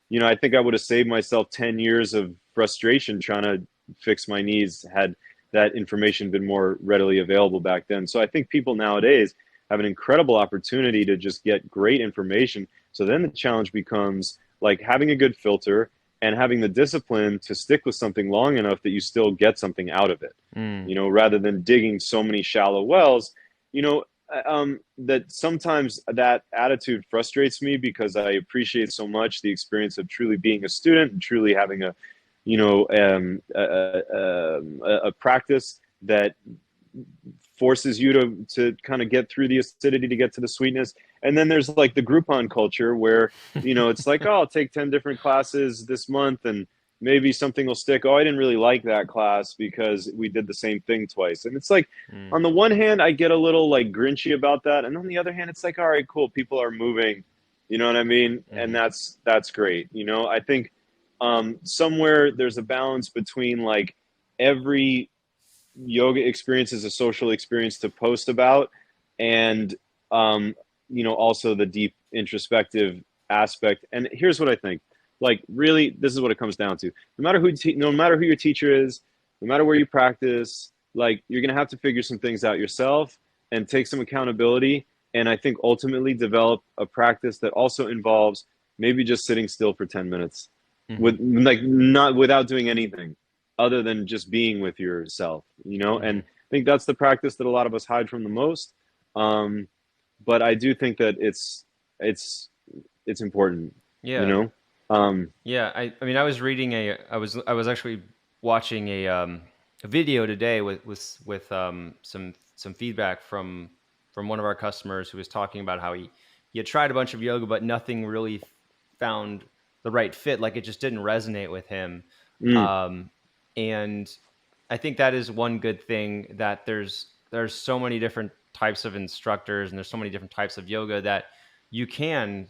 you know, I think I would have saved myself 10 years of frustration trying to fix my knees had that information been more readily available back then. So I think people nowadays have an incredible opportunity to just get great information. So then the challenge becomes like having a good filter and having the discipline to stick with something long enough that you still get something out of it, Mm. you know, rather than digging so many shallow wells, you know, that sometimes that attitude frustrates me because I appreciate so much the experience of truly being a student and truly having a, you know, a practice that forces you to kind of get through the acidity to get to the sweetness. And then there's like the Groupon culture where, you know, it's like, oh, I'll take 10 different classes this month and maybe something will stick. Oh, I didn't really like that class because we did the same thing twice. And it's like, Mm. on the one hand, I get a little like grinchy about that. And on the other hand, it's like, all right, cool. People are moving, you know what I mean? And Mhm. that's great. You know, I think somewhere there's a balance between like every yoga experience is a social experience to post about, and um, you know, also the deep introspective aspect. And here's what I think: like, really, this is what it comes down to. No matter who your teacher is, no matter where you practice, like, you're gonna have to figure some things out yourself and take some accountability. And I think ultimately develop a practice that also involves maybe just sitting still for 10 minutes Mhm. with like not without doing anything other than just being with yourself, you know? And Mhm. I think that's the practice that a lot of us hide from the most. Um, but I do think that it's it's important, you Yeah. know? Um, Yeah. I mean, I was actually watching a video today with some feedback from one of our customers who was talking about how he had tried a bunch of yoga, but nothing really found the right fit. Like it just didn't resonate with him. mm, Um, and I think that is one good thing that there's so many different types of instructors and there's so many different types of yoga that you can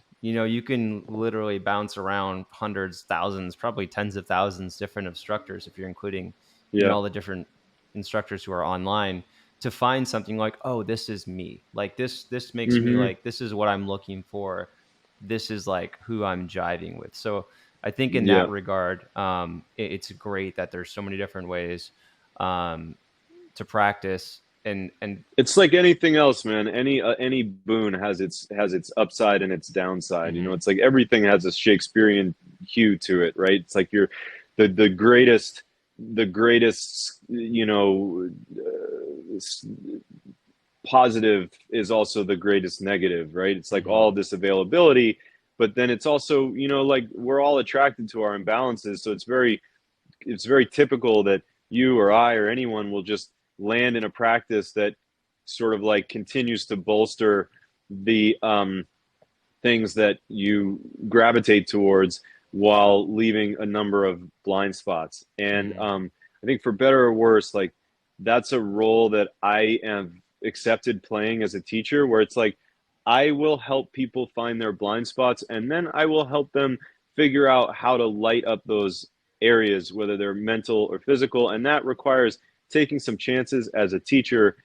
literally bounce around hundreds, thousands, probably tens of thousands different instructors if you're including yeah, all the different instructors who are online to find something like, oh, this is me, like this makes me, hmm, like, this is what I'm looking for, this is like who I'm jiving with. So I think in that yeah. regard, it's great that there's so many different ways um, to practice and It's like anything else, man. Any boon has its upside and its downside. You know, mhm, it's like everything has a Shakespearean hue to it, right? It's like you're the greatest, you know, positive is also the greatest negative, right? It's like mhm, all this availability, but then it's also, you know, like we're all attracted to our imbalances. So it's very typical that you or I or anyone will just land in a practice that sort of like continues to bolster the things that you gravitate towards while leaving a number of blind spots. And mhm, I think for better or worse, like that's a role that I have accepted playing as a teacher, where it's like I will help people find their blind spots, and then I will help them figure out how to light up those areas, whether they're mental or physical. And that requires taking some chances as a teacher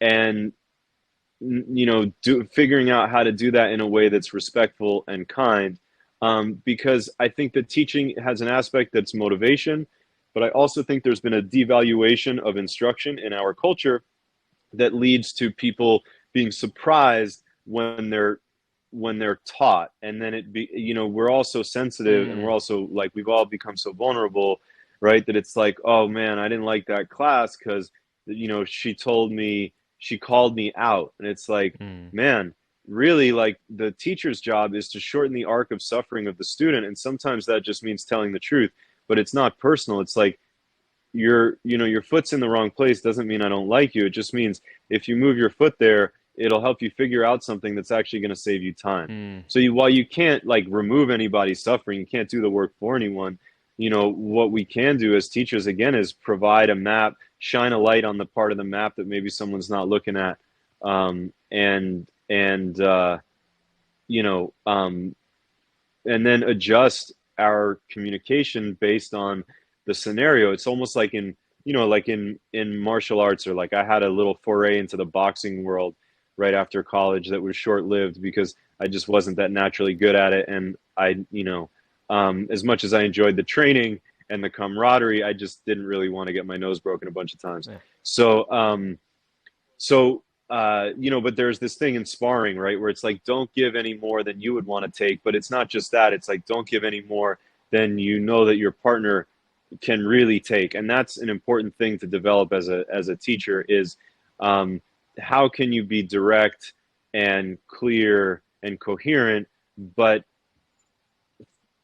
and, you know, figuring out how to do that in a way that's respectful and kind. Because I think that teaching has an aspect that's motivation, but I also think there's been a devaluation of instruction in our culture that leads to people being surprised when they're taught. And then you know, we're all so sensitive and we're mm, also like, we've all become so vulnerable, right, that it's like, oh man, I didn't like that class because, you know, she called me out. And it's like, mm, man, really, like, the teacher's job is to shorten the arc of suffering of the student, and sometimes that just means telling the truth, but it's not personal. It's like, your foot's in the wrong place doesn't mean I don't like you. It just means if you move your foot there, it'll help you figure out something that's actually going to save you time. Mm. So while you can't like remove anybody's suffering, you can't do the work for anyone. What we can do as teachers again is provide a map, shine a light on the part of the map that maybe someone's not looking at, and and then adjust our communication based on the scenario. It's almost like in martial arts, or like I had a little foray into the boxing world right after college that was short lived because I just wasn't that naturally good at it, and as much as I enjoyed the training and the camaraderie, I just didn't really want to get my nose broken a bunch of times. Yeah. So but there's this thing in sparring, right, where it's like, don't give any more than you would want to take. But it's not just that. It's like, don't give any more than that your partner can really take. And that's an important thing to develop as a teacher is how can you be direct and clear and coherent, but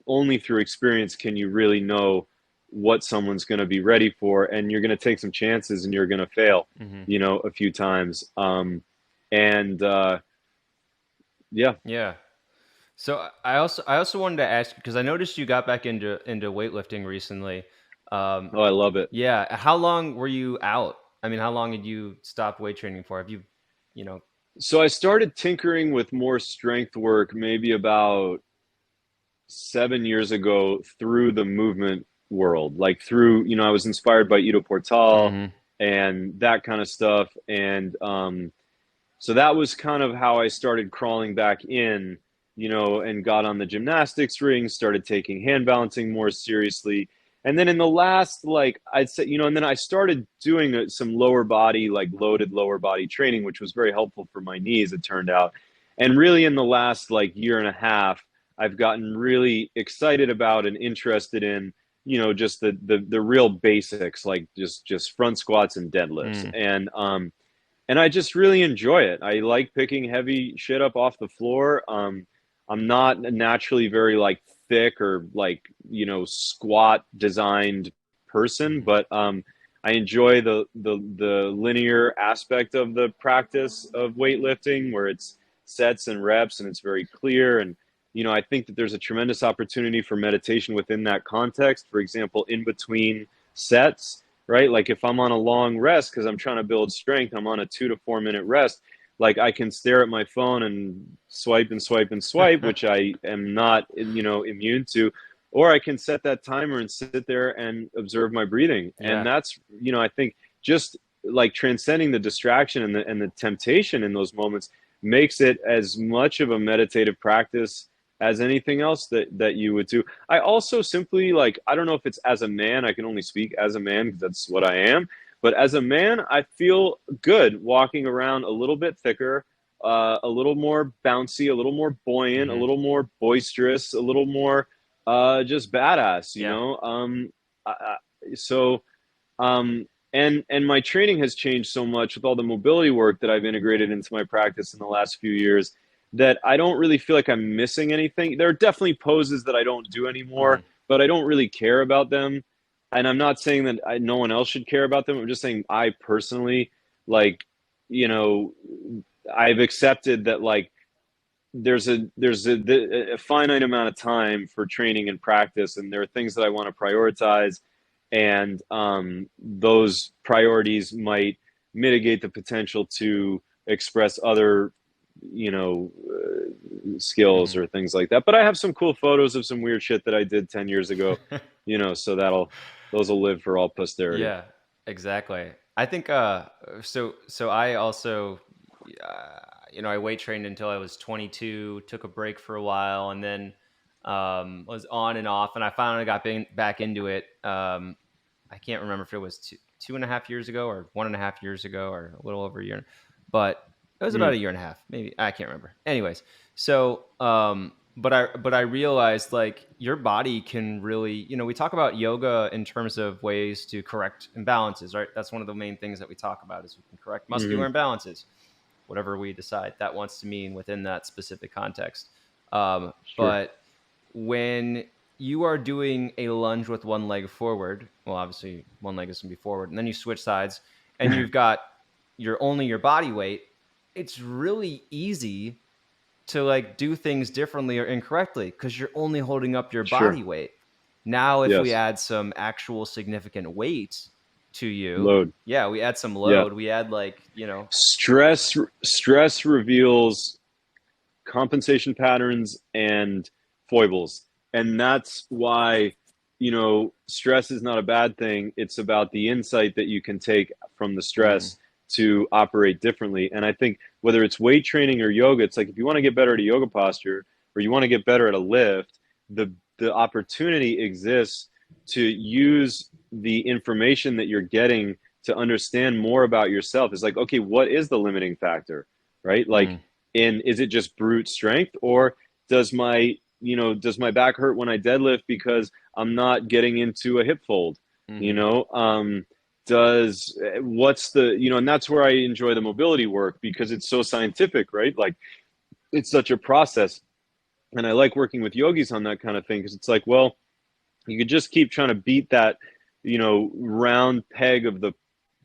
only through experience can you really know what someone's going to be ready for, and you're going to take some chances and you're going to fail a few times, and yeah. So I also wanted to ask, because I noticed you got back into weightlifting recently. Oh, I love it. Yeah, how long were you out? I mean, how long had you stopped weight training for? Have you know So I started tinkering with more strength work maybe about 7 years ago through the movement world, like through, I was inspired by Ido Portal Mhm. and that kind of stuff. And so that was kind of how I started crawling back in, and got on the gymnastics ring, started taking hand balancing more seriously. And then in the last, like I'd say, and then I started doing some lower body, like loaded lower body training, which was very helpful for my knees, it turned out. And really in the last like year and a half, I've gotten really excited about and interested in, just the real basics, like just front squats and deadlifts. Mm. And I just really enjoy it. I like picking heavy shit up off the floor. I'm not naturally very like thick or like, squat designed person, Mhm. but I enjoy the linear aspect of the practice of weightlifting where it's sets and reps and it's very clear. And, I think that there's a tremendous opportunity for meditation within that context. For example, in between sets, right? Like if I'm on a long rest because I'm trying to build strength, I'm on a 2 to 4 minute rest. Like I can stare at my phone and swipe and swipe and swipe, which I am not, immune to, or I can set that timer and sit there and observe my breathing. And Yeah. that's, I think just like transcending the distraction and the temptation in those moments makes it as much of a meditative practice as anything else that you would do. I also simply like, I don't know if it's as a man, I can only speak as a man because that's what I am. But as a man, I feel good walking around a little bit thicker, a little more bouncy, a little more buoyant, a Mhm. little more boisterous, a little more just badass, Yeah. I, I, so, and my training has changed so much with all the mobility work that I've integrated into my practice in the last few years that I don't really feel like I'm missing anything. There are definitely poses that I don't do anymore, Mhm. but I don't really care about them. And I'm not saying that no one else should care about them. I'm just saying I personally, like, you know, I've accepted that like there's a finite amount of time for training and practice, and there are things that I want to prioritize, and those priorities might mitigate the potential to express other skills Mhm. or things like that. But I have some cool photos of some weird shit that I did 10 years ago, so those will live for all posterity. Yeah, exactly. I think so I also uh, I weight trained until I was 22, took a break for a while, and then was on and off, and I finally got back into it. I can't remember if it was 2.5 years ago or 1.5 years ago or a little over a year, but it was about Mm, a year and a half, maybe. I can't remember. Anyways, so but I realized like your body can really, we talk about yoga in terms of ways to correct imbalances, right? That's one of the main things that we talk about is we can correct muscular mm, imbalances, whatever we decide that wants to mean within that specific context. sure. But when you are doing a lunge with one leg forward. Well, obviously one leg is going to be forward, and then you switch sides, and you've got your body weight. It's really easy to like do things differently or incorrectly because you're only holding up your Sure. body weight. Now, if we Yes. add some actual significant weight to you, Load. yeah, we add some Yeah. load. We add like, Stress reveals compensation patterns and foibles. And that's why, stress is not a bad thing. It's about the insight that you can take from the mm, stress to operate differently. And I think whether it's weight training or yoga, it's like if you want to get better at a yoga posture or you want to get better at a lift, the opportunity exists to use the information that you're getting to understand more about yourself. It's like, okay, what is the limiting factor, right? Like, mm, is it just brute strength, or does my back hurt when I deadlift because I'm not getting into a hip fold? You mm-hmm, know, does what's the and that's where I enjoy the mobility work because it's so scientific, right? Like it's such a process, and I like working with yogis on that kind of thing because it's like, well, you could just keep trying to beat that, round peg of the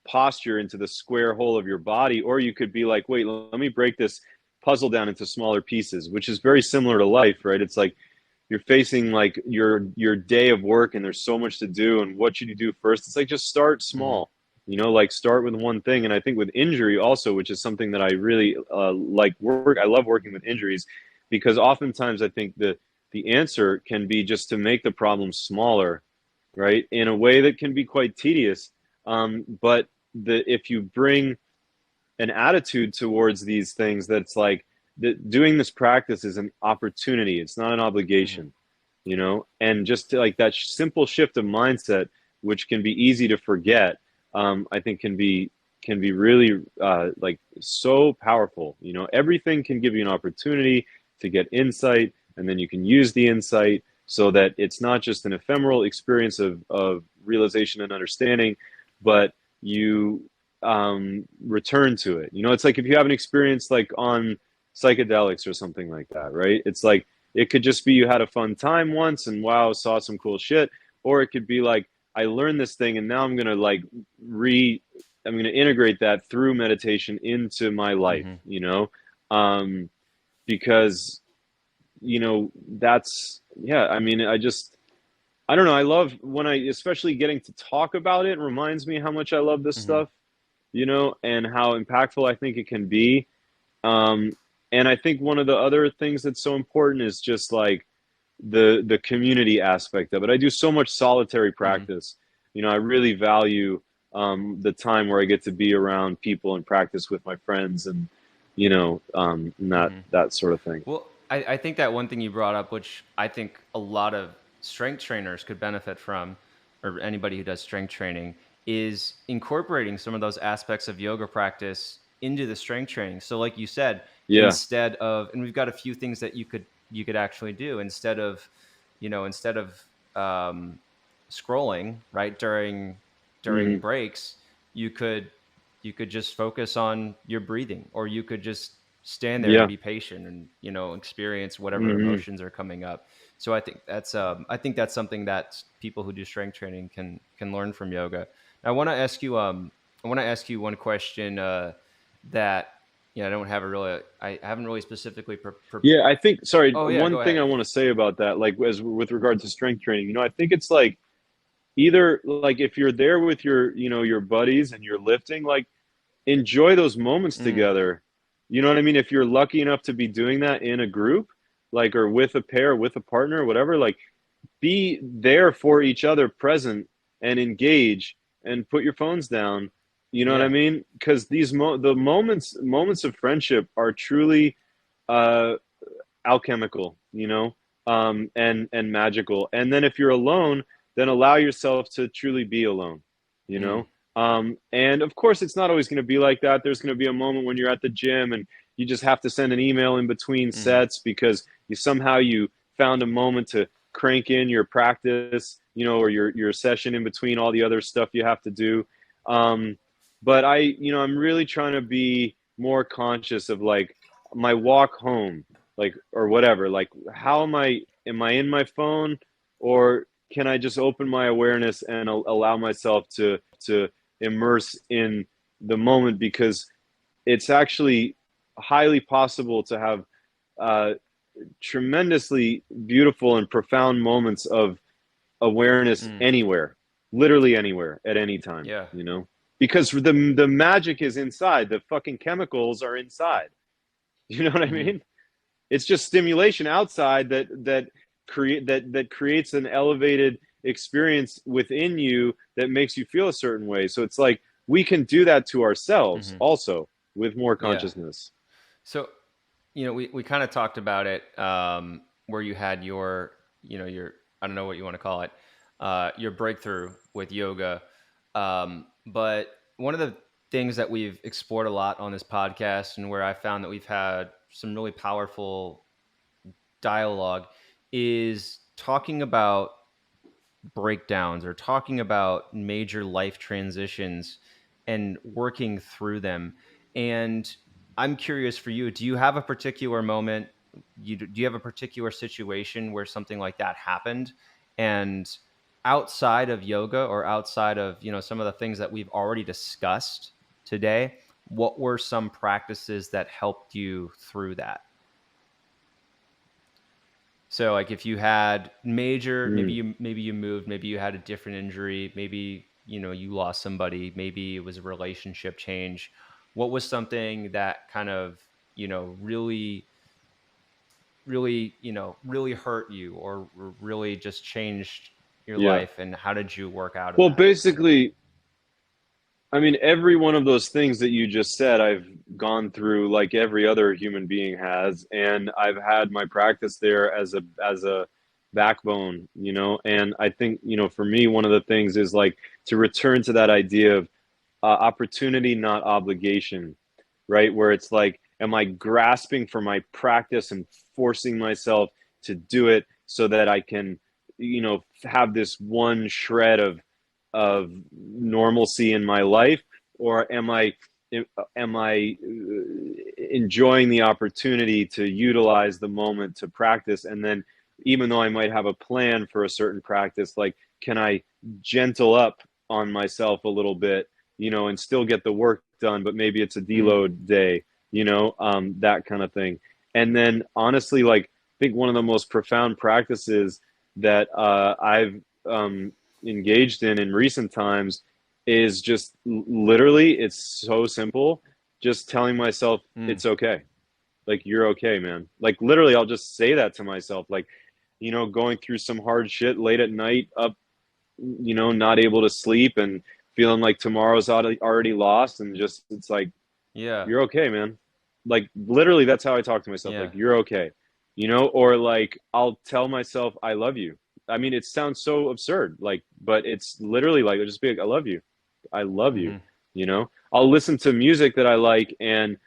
posture into the square hole of your body, or you could be like, wait, let me break this puzzle down into smaller pieces, which is very similar to life, right? It's like you're facing like your day of work and there's so much to do, and what should you do first? It's like just start mm-hmm, small, like start with one thing. And I think with injury also, which is something that I really I love working with injuries because oftentimes I think the answer can be just to make the problem smaller, right, in a way that can be quite tedious. But if you bring an attitude towards these things that's like doing this practice is an opportunity, it's not an mm-hmm. obligation, and just to, like that simple shift of mindset, which can be easy to forget, I think can be really like so powerful. Everything can give you an opportunity to get insight, and then you can use the insight so that it's not just an ephemeral experience of realization and understanding, but you return to it. It's like if you have an experience like on psychedelics or something like that, right? It's like it could just be you had a fun time once and wow, saw some cool shit, or it could be like I learned this thing and now I'm gonna like I'm gonna integrate that through meditation into my life, Mm-hmm. um, because that's yeah. I mean, I don't know. I love when especially getting to talk about it reminds me how much I love this Mm-hmm. stuff, and how impactful I think it can be. Um, and I think one of the other things that's so important is just like the community aspect of it. I do so much solitary Mm-hmm. practice. I really value the time where I get to be around people and practice with my friends and and that Mm-hmm. that sort of thing. Well, I think that one thing you brought up, which I think a lot of strength trainers could benefit from, or anybody who does strength training, is incorporating some of those aspects of yoga practice into the strength training. So, like you said, Yeah. instead of, and we've got a few things that you could actually do instead of scrolling right during Hmm. breaks, you could just focus on your breathing, or you could just stand there and Yeah. be patient and experience whatever Hmm. emotions are coming up. So I think that's something that people who do strength training can learn from yoga. Now, I want to ask you one question that I haven't really specifically Yeah, I think, sorry, oh yeah, one go thing I ahead. want to say about that, like as with regard to strength training, I think it's like either like if you're there with your buddies and you're lifting, like enjoy those moments Mm, together. You know what I mean? If you're lucky enough to be doing that in a group, like, or with a pair, with a partner, or whatever, like be there for each other, present and engage, and put your phones down. You know what I yeah. mean? Because the moments of friendship are truly uh, alchemical, and magical. And then if you're alone, then allow yourself to truly be alone, you Mm, know. And of course, it's not always going to be like that. There's going to be a moment when you're at the gym and you just have to send an email in between mm, sets because you found a moment to crank in your practice, or your session in between all the other stuff you have to do. Um, but I'm really trying to be more conscious of like my walk home, like, or whatever, like how am I in my phone, or can I just open my awareness and allow myself to immerse in the moment? Because it's actually highly possible to have uh, tremendously beautiful and profound moments of awareness Mm. anywhere, literally anywhere, at any time, Yeah. because the magic is inside. The fucking chemicals are inside. You know what I Hmm. mean? It's just stimulation outside that creates an elevated experience within you that makes you feel a certain way. So it's like we can do that to ourselves Hmm. also with more Yeah. consciousness. So, we kind of talked about it, where you had your, your, I don't know what you want to call it, your breakthrough with yoga. But one of the things that we've explored a lot on this podcast, and where I found that we've had some really powerful dialogue, is talking about breakdowns or talking about major life transitions and working through them. And I'm curious for you, do you have a particular moment? Do you have a particular situation where something like that happened? And outside of yoga, or outside of, some of the things that we've already discussed today, what were some practices that helped you through that? So like if you had major, Mm. maybe you moved, maybe you had a different injury, maybe, you lost somebody, maybe it was a relationship change. What was something that kind of, really, really, really hurt you, or really just changed your Yeah. life, and how did you work out of Well, that? basically, I mean, every one of those things that you just said, I've gone through like every other human being has, and I've had my practice there as a backbone, And I think, for me, one of the things is like to return to that idea of opportunity, not obligation, right? Where it's like, am I grasping for my practice and forcing myself to do it so that I can, have this one shred of normalcy in my life, or am I enjoying the opportunity to utilize the moment to practice? And then, even though I might have a plan for a certain practice, like, can I gentle up on myself a little bit, and still get the work done, but maybe it's a Mm, deload day, that kind of thing. And then, honestly, like, I think one of the most profound practices that I've engaged in recent times is just literally, it's so simple, just telling myself mm, it's okay. Like, you're okay, man. Like, literally, I'll just say that to myself. Like, going through some hard shit late at night, up, not able to sleep and feeling like tomorrow's already lost. And just, it's like, yeah, you're okay, man. Like, literally, that's how I talk to myself. Like, yeah, you're okay, or like, I'll tell myself I love you. I mean, it sounds so absurd, like, but it's literally like, I'll just be like, I love you. I love you. hmm, I'll listen to music that I like, and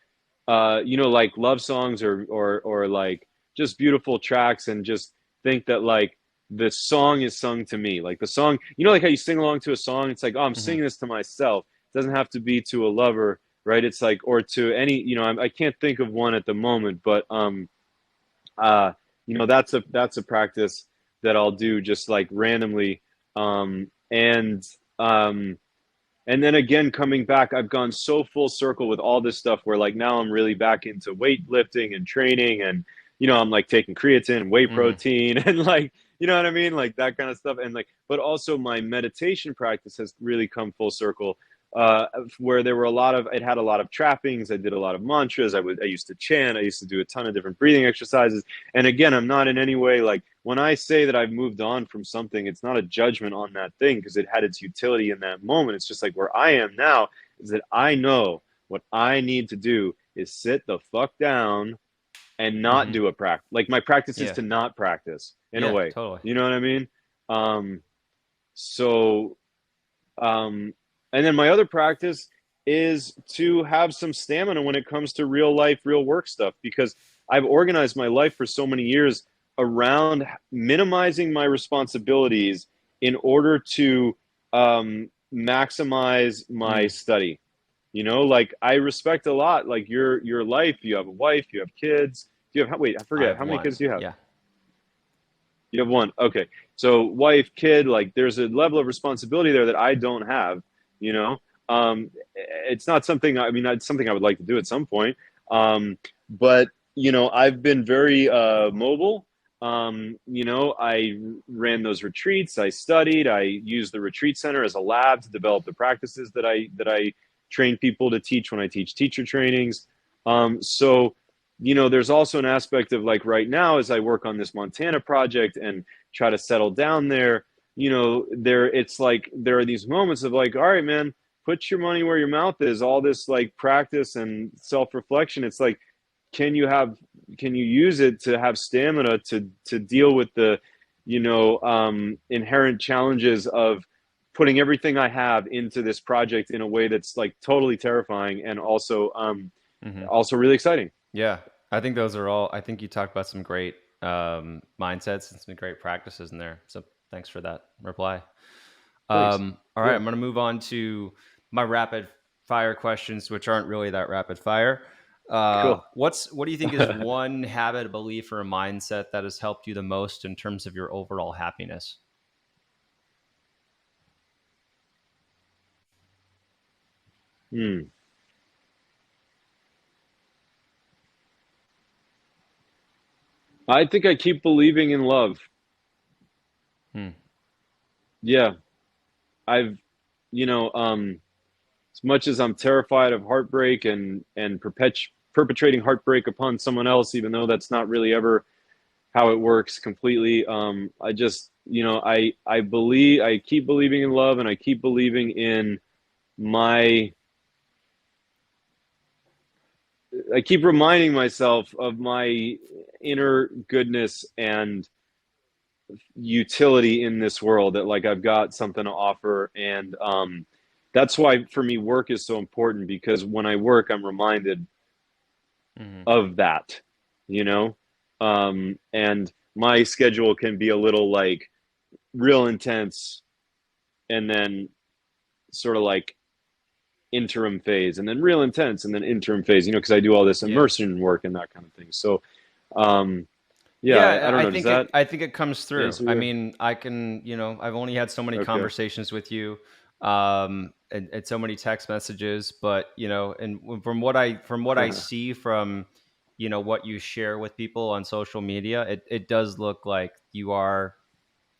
like love songs, or like just beautiful tracks, and just think that, like, the song is sung to me. Like, the song, like how you sing along to a song, it's like, oh, I'm hmm, singing this to myself. It doesn't have to be to a lover, right? It's like, or to any, I can't think of one at the moment, but uh that's a practice that I'll do just like randomly. Um and um and then again, coming back, I've gone so full circle with all this stuff, where like now I'm really back into weightlifting and training, and I'm like taking creatine and whey hmm, protein and, like, you know what I mean, like that kind of stuff. And like, but also my meditation practice has really come full circle, where there were it had a lot of trappings. I did a lot of mantras. I used to chant. I used to do a ton of different breathing exercises. And again, I'm not in any way, like, when I say that I've moved on from something, it's not a judgment on that thing, because it had its utility in that moment. It's just like, where I am now is that I know what I need to do is sit the fuck down and not hmm, do a practice. Like, my practice is yeah, to not practice, in a yeah, way. totally. You know what I mean? Um, so um, and then my other practice is to have some stamina when it comes to real life, real work stuff, because I've organized my life for so many years around minimizing my responsibilities in order to maximize my Mm, study. Like, I respect a lot, like, your life. You have a wife, you have kids. Do you have, wait, I I forget, have how many one. kids do you have? Yeah. You have one. Okay. So wife, kid, like there's a level of responsibility there that I don't have, you know. It's not something, I mean, it's something I would like to do at some point. But I've been very mobile. I ran those retreats, I studied, I used the retreat center as a lab to develop the practices that I train people to teach when I teach teacher trainings. So there's also an aspect of like right now as I work on this Montana project and try to settle down there, it's like there are these moments of like, all right, man, put your money where your mouth is. All this like practice and self-reflection. It's like, can you use it to have stamina to deal with the, inherent challenges of putting everything I have into this project in a way that's like totally terrifying and Hmm. also really exciting. Yeah, I think those are all. I think you talked about some great mindsets and some great practices in there. So thanks for that reply. Thanks. All right, Yeah, I'm going to move on to my rapid fire questions, which aren't really that rapid fire. cool. What do you think is one habit, a belief, or a mindset that has helped you the most in terms of your overall happiness? Hmm. I think I keep believing in love. Hmm. Yeah, I've, you know, as much as I'm terrified of heartbreak and perpetrating heartbreak upon someone else, even though that's not really ever how it works completely. I just, I keep believing in love, and I keep believing in my. I keep reminding myself of my inner goodness and utility in this world, that like I've got something to offer. And that's why for me work is so important, because when I work I'm reminded Hmm. of that, you know. And my schedule can be a little like real intense, and then sort of like interim phase, and then real intense, and then interim phase, because I do all this Yeah. immersion work and that kind of thing. So um yeah, I Yeah, don't I know, does think it. that I think it comes through. answer I your. mean, I can. I've only had so many Okay. conversations with you, and so many text messages. But and from what I see from what you share with people on social media, it does look like you are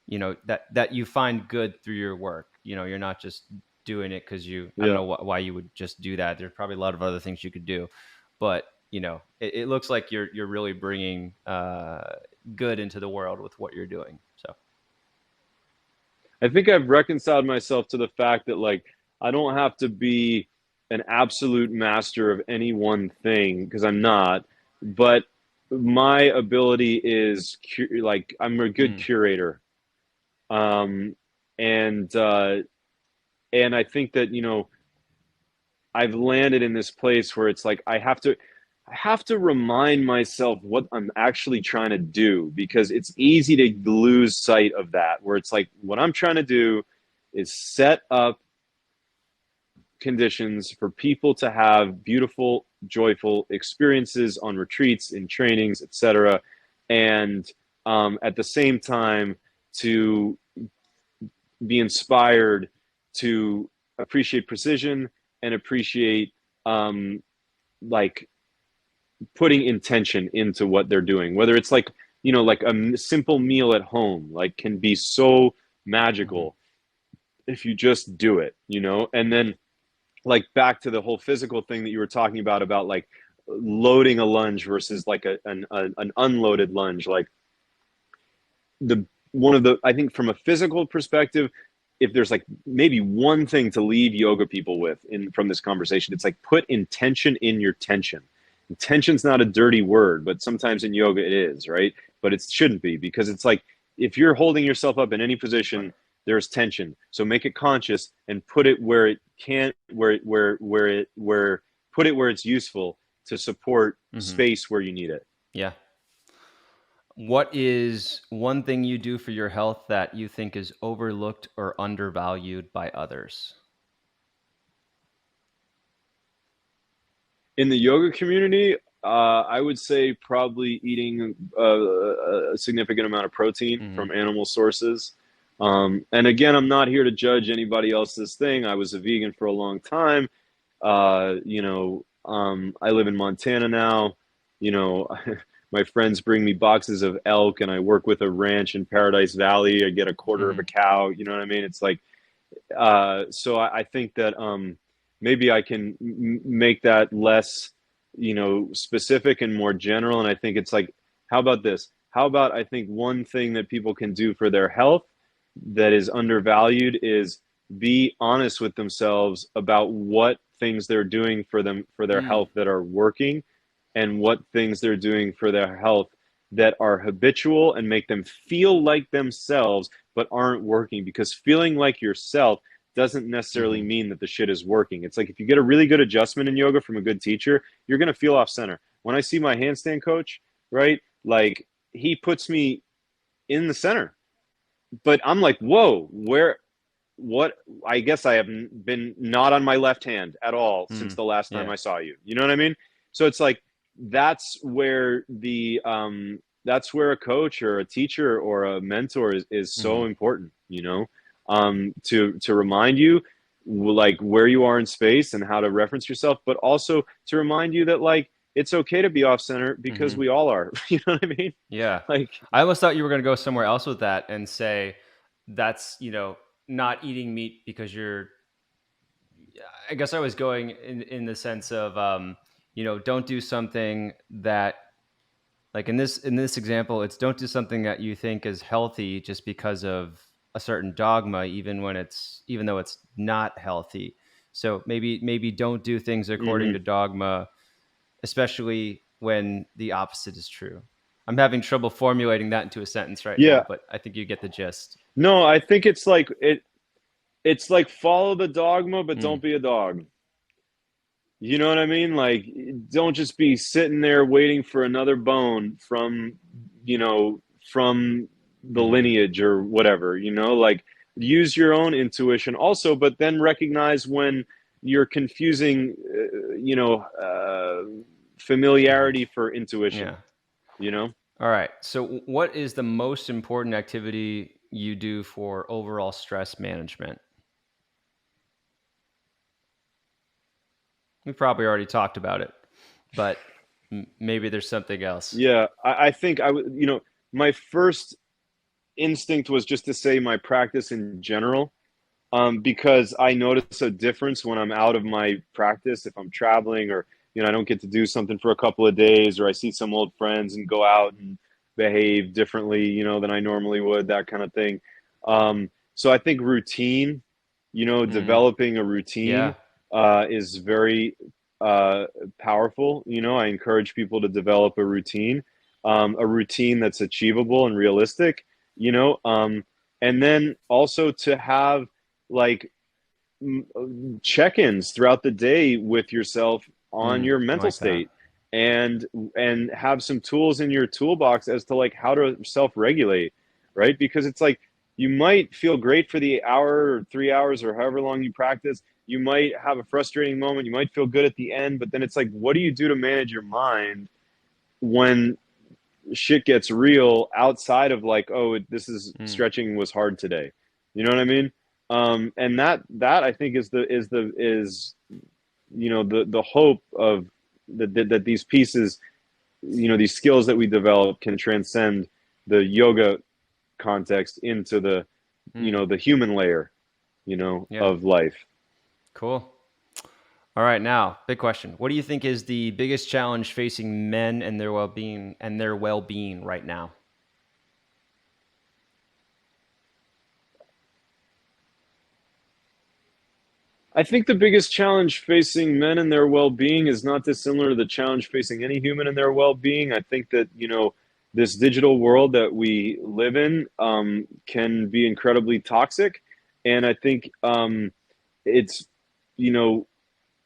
that you find good through your work. You're not just doing it because I don't Yeah, know why you would just do that. There's probably a lot of other things you could do, but it looks like you're really bringing good into the world with what you're doing. So I think I've reconciled myself to the fact that like I don't have to be an absolute master of any one thing, because I'm not, but my ability is like I'm a good mm, curator. Um, and I think that I've landed in this place where it's like I have to remind myself what I'm actually trying to do, because it's easy to lose sight of that, where it's like what I'm trying to do is set up conditions for people to have beautiful, joyful experiences on retreats, in trainings, etc. And at the same time, to be inspired to appreciate precision and appreciate like putting intention into what they're doing, whether it's like like a simple meal at home like can be so mhm. magical if you just do it, and then like back to the whole physical thing that you were talking about like loading a lunge versus like an unloaded lunge. Like the one of the I think from a physical perspective, if there's like maybe one thing to leave yoga people with in from this conversation, it's like put intention in your tension. Intention's not a dirty word, but sometimes in yoga it is, right? But it shouldn't be, because it's like if you're holding yourself up in any position, there's tension. So make it conscious and put it where it can't, where put it where it's useful to support Mhm. space where you need it. Yeah. What is one thing you do for your health that you think is overlooked or undervalued by others? In the yoga community, I would say probably eating a significant amount of protein Hmm. from animal sources. And again, I'm not here to judge anybody else's thing. I was a vegan for a long time. I live in Montana now. You know, my friends bring me boxes of elk, and I work with a ranch in Paradise Valley. I get a quarter of Hmm. a cow. You know what I mean? It's like, so I think that maybe I can make that less, specific and more general. And I think it's like, how about this? How about I think one thing that people can do for their health that is undervalued is be honest with themselves about what things they're doing for them for their Mm. health that are working, and what things they're doing for their health that are habitual and make them feel like themselves but aren't working. Because feeling like yourself doesn't necessarily Hmm. mean that the shit is working. It's like if you get a really good adjustment in yoga from a good teacher, you're going to feel off center. When I see my handstand coach, right? Like he puts me in the center, but I'm like, whoa, where, what? I guess I have been not on my left hand at all since Mm. the last time Yeah. I saw you. You know what I mean? So it's like that's where a coach or a teacher or a mentor is so Hmm. important. To remind you like where you are in space and how to reference yourself, but also to remind you that like it's okay to be off center because Hmm. we all are. You know what I mean? Yeah. Like, I almost thought you were going to go somewhere else with that and say that's, not eating meat because you're, I guess I was going in the sense of, don't do something that, like in this example, it's don't do something that you think is healthy just because of a certain dogma, even though it's not healthy. So maybe don't do things according to mhm. dogma, especially when the opposite is true. I'm having trouble formulating that into a sentence right now, Yeah. but I think you get the gist. No, I think it's like it's like follow the dogma, but Mm. don't be a dog. You know what I mean? Like, don't just be sitting there waiting for another bone from the Hmm. lineage or whatever, like use your own intuition also, but then recognize when you're confusing, Hmm. familiarity for intuition, Yeah. you know? All right. So, what is the most important activity you do for overall stress management? We probably already talked about it, but maybe there's something else. Yeah. I think I would, my first instinct was just to say my practice in general, because I notice a difference when I'm out of my practice. If I'm traveling, or I don't get to do something for a couple of days, or I see some old friends and go out and behave differently, than I normally would, that kind of thing. So I think routine, Hmm. developing a routine Yeah. is very uh, powerful. I encourage people to develop a routine that's achievable and realistic. And then also to have like check-ins throughout the day with yourself on Mm, your I mental like that. state, and have some tools in your toolbox as to like how to self-regulate, right? Because it's like you might feel great for the hour or 3 hours or however long you practice. You might have a frustrating moment, you might feel good at the end, but then it's like, what do you do to manage your mind when shit gets real outside of like, oh, this is Mm, stretching was hard today. You know what I mean? And that I think is the hope of that these pieces, these skills that we develop can transcend the yoga context into mm, the human layer, yeah. of life. Cool. All right. Now, big question. What do you think is the biggest challenge facing men and their well-being right now? I think the biggest challenge facing men and their well-being is not dissimilar to the challenge facing any human and their well-being. I think that, this digital world that we live in can be incredibly toxic. And I think it's, you know,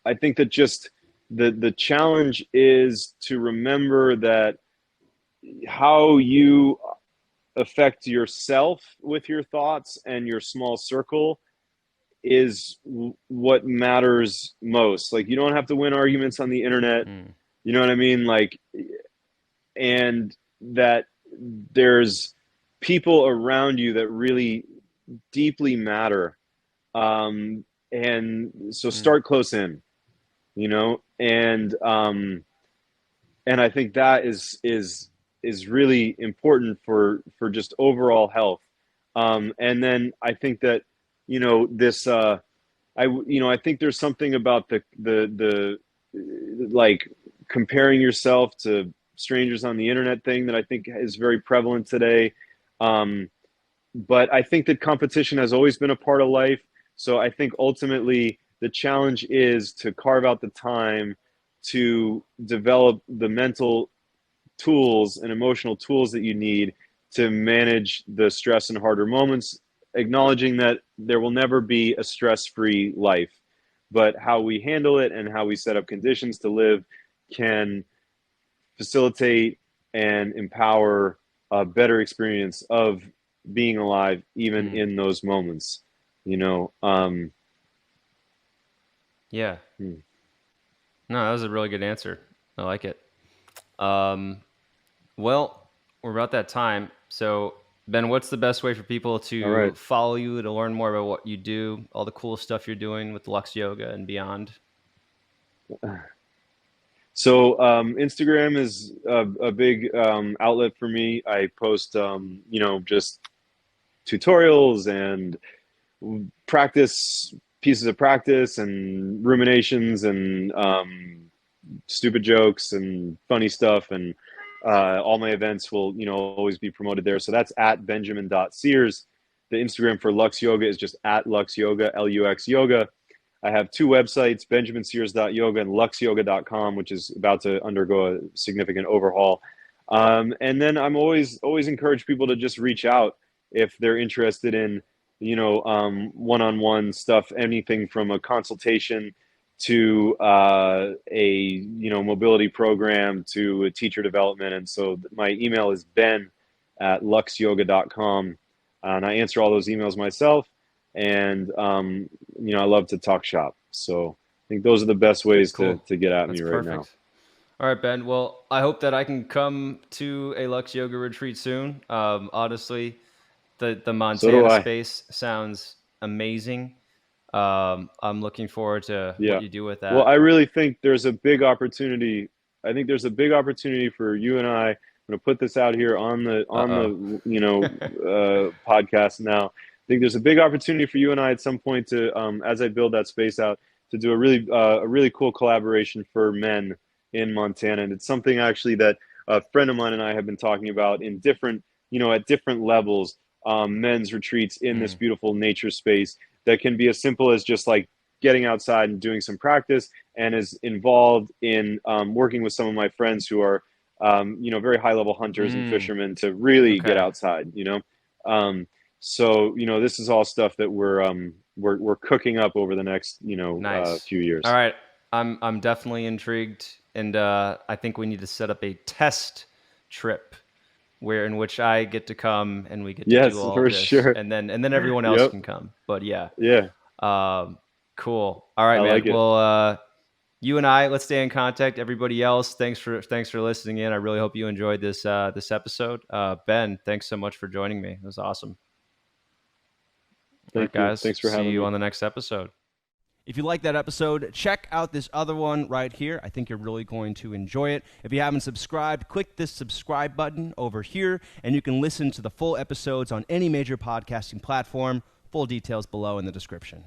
I think that just the challenge is to remember that how you affect yourself with your thoughts and your small circle is what matters most. Like, you don't have to win arguments on the internet. Mm, You know what I mean? Like, and that there's people around you that really deeply matter. And so Mm, start close in, you know, and I think that is really important for just overall health. And then I think that, you know, this I think there's something about the like comparing yourself to strangers on the internet thing that I think is very prevalent today. Um, but I think that competition has always been a part of life. So I think ultimately the challenge is to carve out the time to develop the mental tools and emotional tools that you need to manage the stress and harder moments, acknowledging that there will never be a stress free life. But how we handle it and how we set up conditions to live can facilitate and empower a better experience of being alive, even mm. in those moments. You know, Yeah. hmm. No, that was a really good answer. I like it. Um, well, we're about that time. So, Ben, what's the best way for people All to right. follow you, to learn more about what you do, all the cool stuff you're doing with Lux Yoga and beyond? So Instagram is a big outlet for me. I post, just tutorials and practice pieces of practice and ruminations and stupid jokes and funny stuff, and all my events will always be promoted there. So that's at benjamin.sears. The Instagram for Lux Yoga is just at Lux Yoga, Lux Yoga. I have two websites, benjaminsears.yoga and luxyoga.com, which is about to undergo a significant overhaul. And then I'm always encourage people to just reach out if they're interested in one-on-one stuff, anything from a consultation to a mobility program to a teacher development. And so my email is ben@luxyoga.com, and I answer all those emails myself. And I love to talk shop. So I think those are the best ways to Cool. get at me That's right now. perfect. All right, Ben. Well, I hope that I can come to a Lux Yoga retreat soon. Honestly, the So do Montana I. space sounds amazing. I'm looking forward to what Yeah. you do with Well, that. I really think there's a big opportunity. I think there's a big opportunity for you and I. I'm going to put this out here on the Uh podcast now. I think there's a big opportunity for you and I at some point to, as I build that space out, to do a really cool collaboration for men in Montana, and it's something actually that a friend of mine and I have been talking about in different, at different levels, men's retreats in this oh. beautiful nature space that can be as simple as just like getting outside and doing some practice, and is involved in working with some of my friends who are, very high level hunters and fishermen to really get Okay. outside. Um, so this is all stuff that we're cooking up over the next Nice. few All years. right. I'm definitely intrigued, and I think we need to set up a test trip where in which I get to come and we get to do Yes, all of for this, sure. and then everyone else Yep. can come. But yeah, Yeah, cool. All I right, like man. it. Well, you and I, let's stay in contact. Everybody else, thanks for listening in. I really hope you enjoyed this episode. Ben, thanks so much for joining me. It was awesome. All right, Thank you. guys. Thanks for See having you me. on the next episode. If you like that episode, check out this other one right here. I think you're really going to enjoy it. If you haven't subscribed, click this subscribe button over here, and you can listen to the full episodes on any major podcasting platform. Full details below in the description.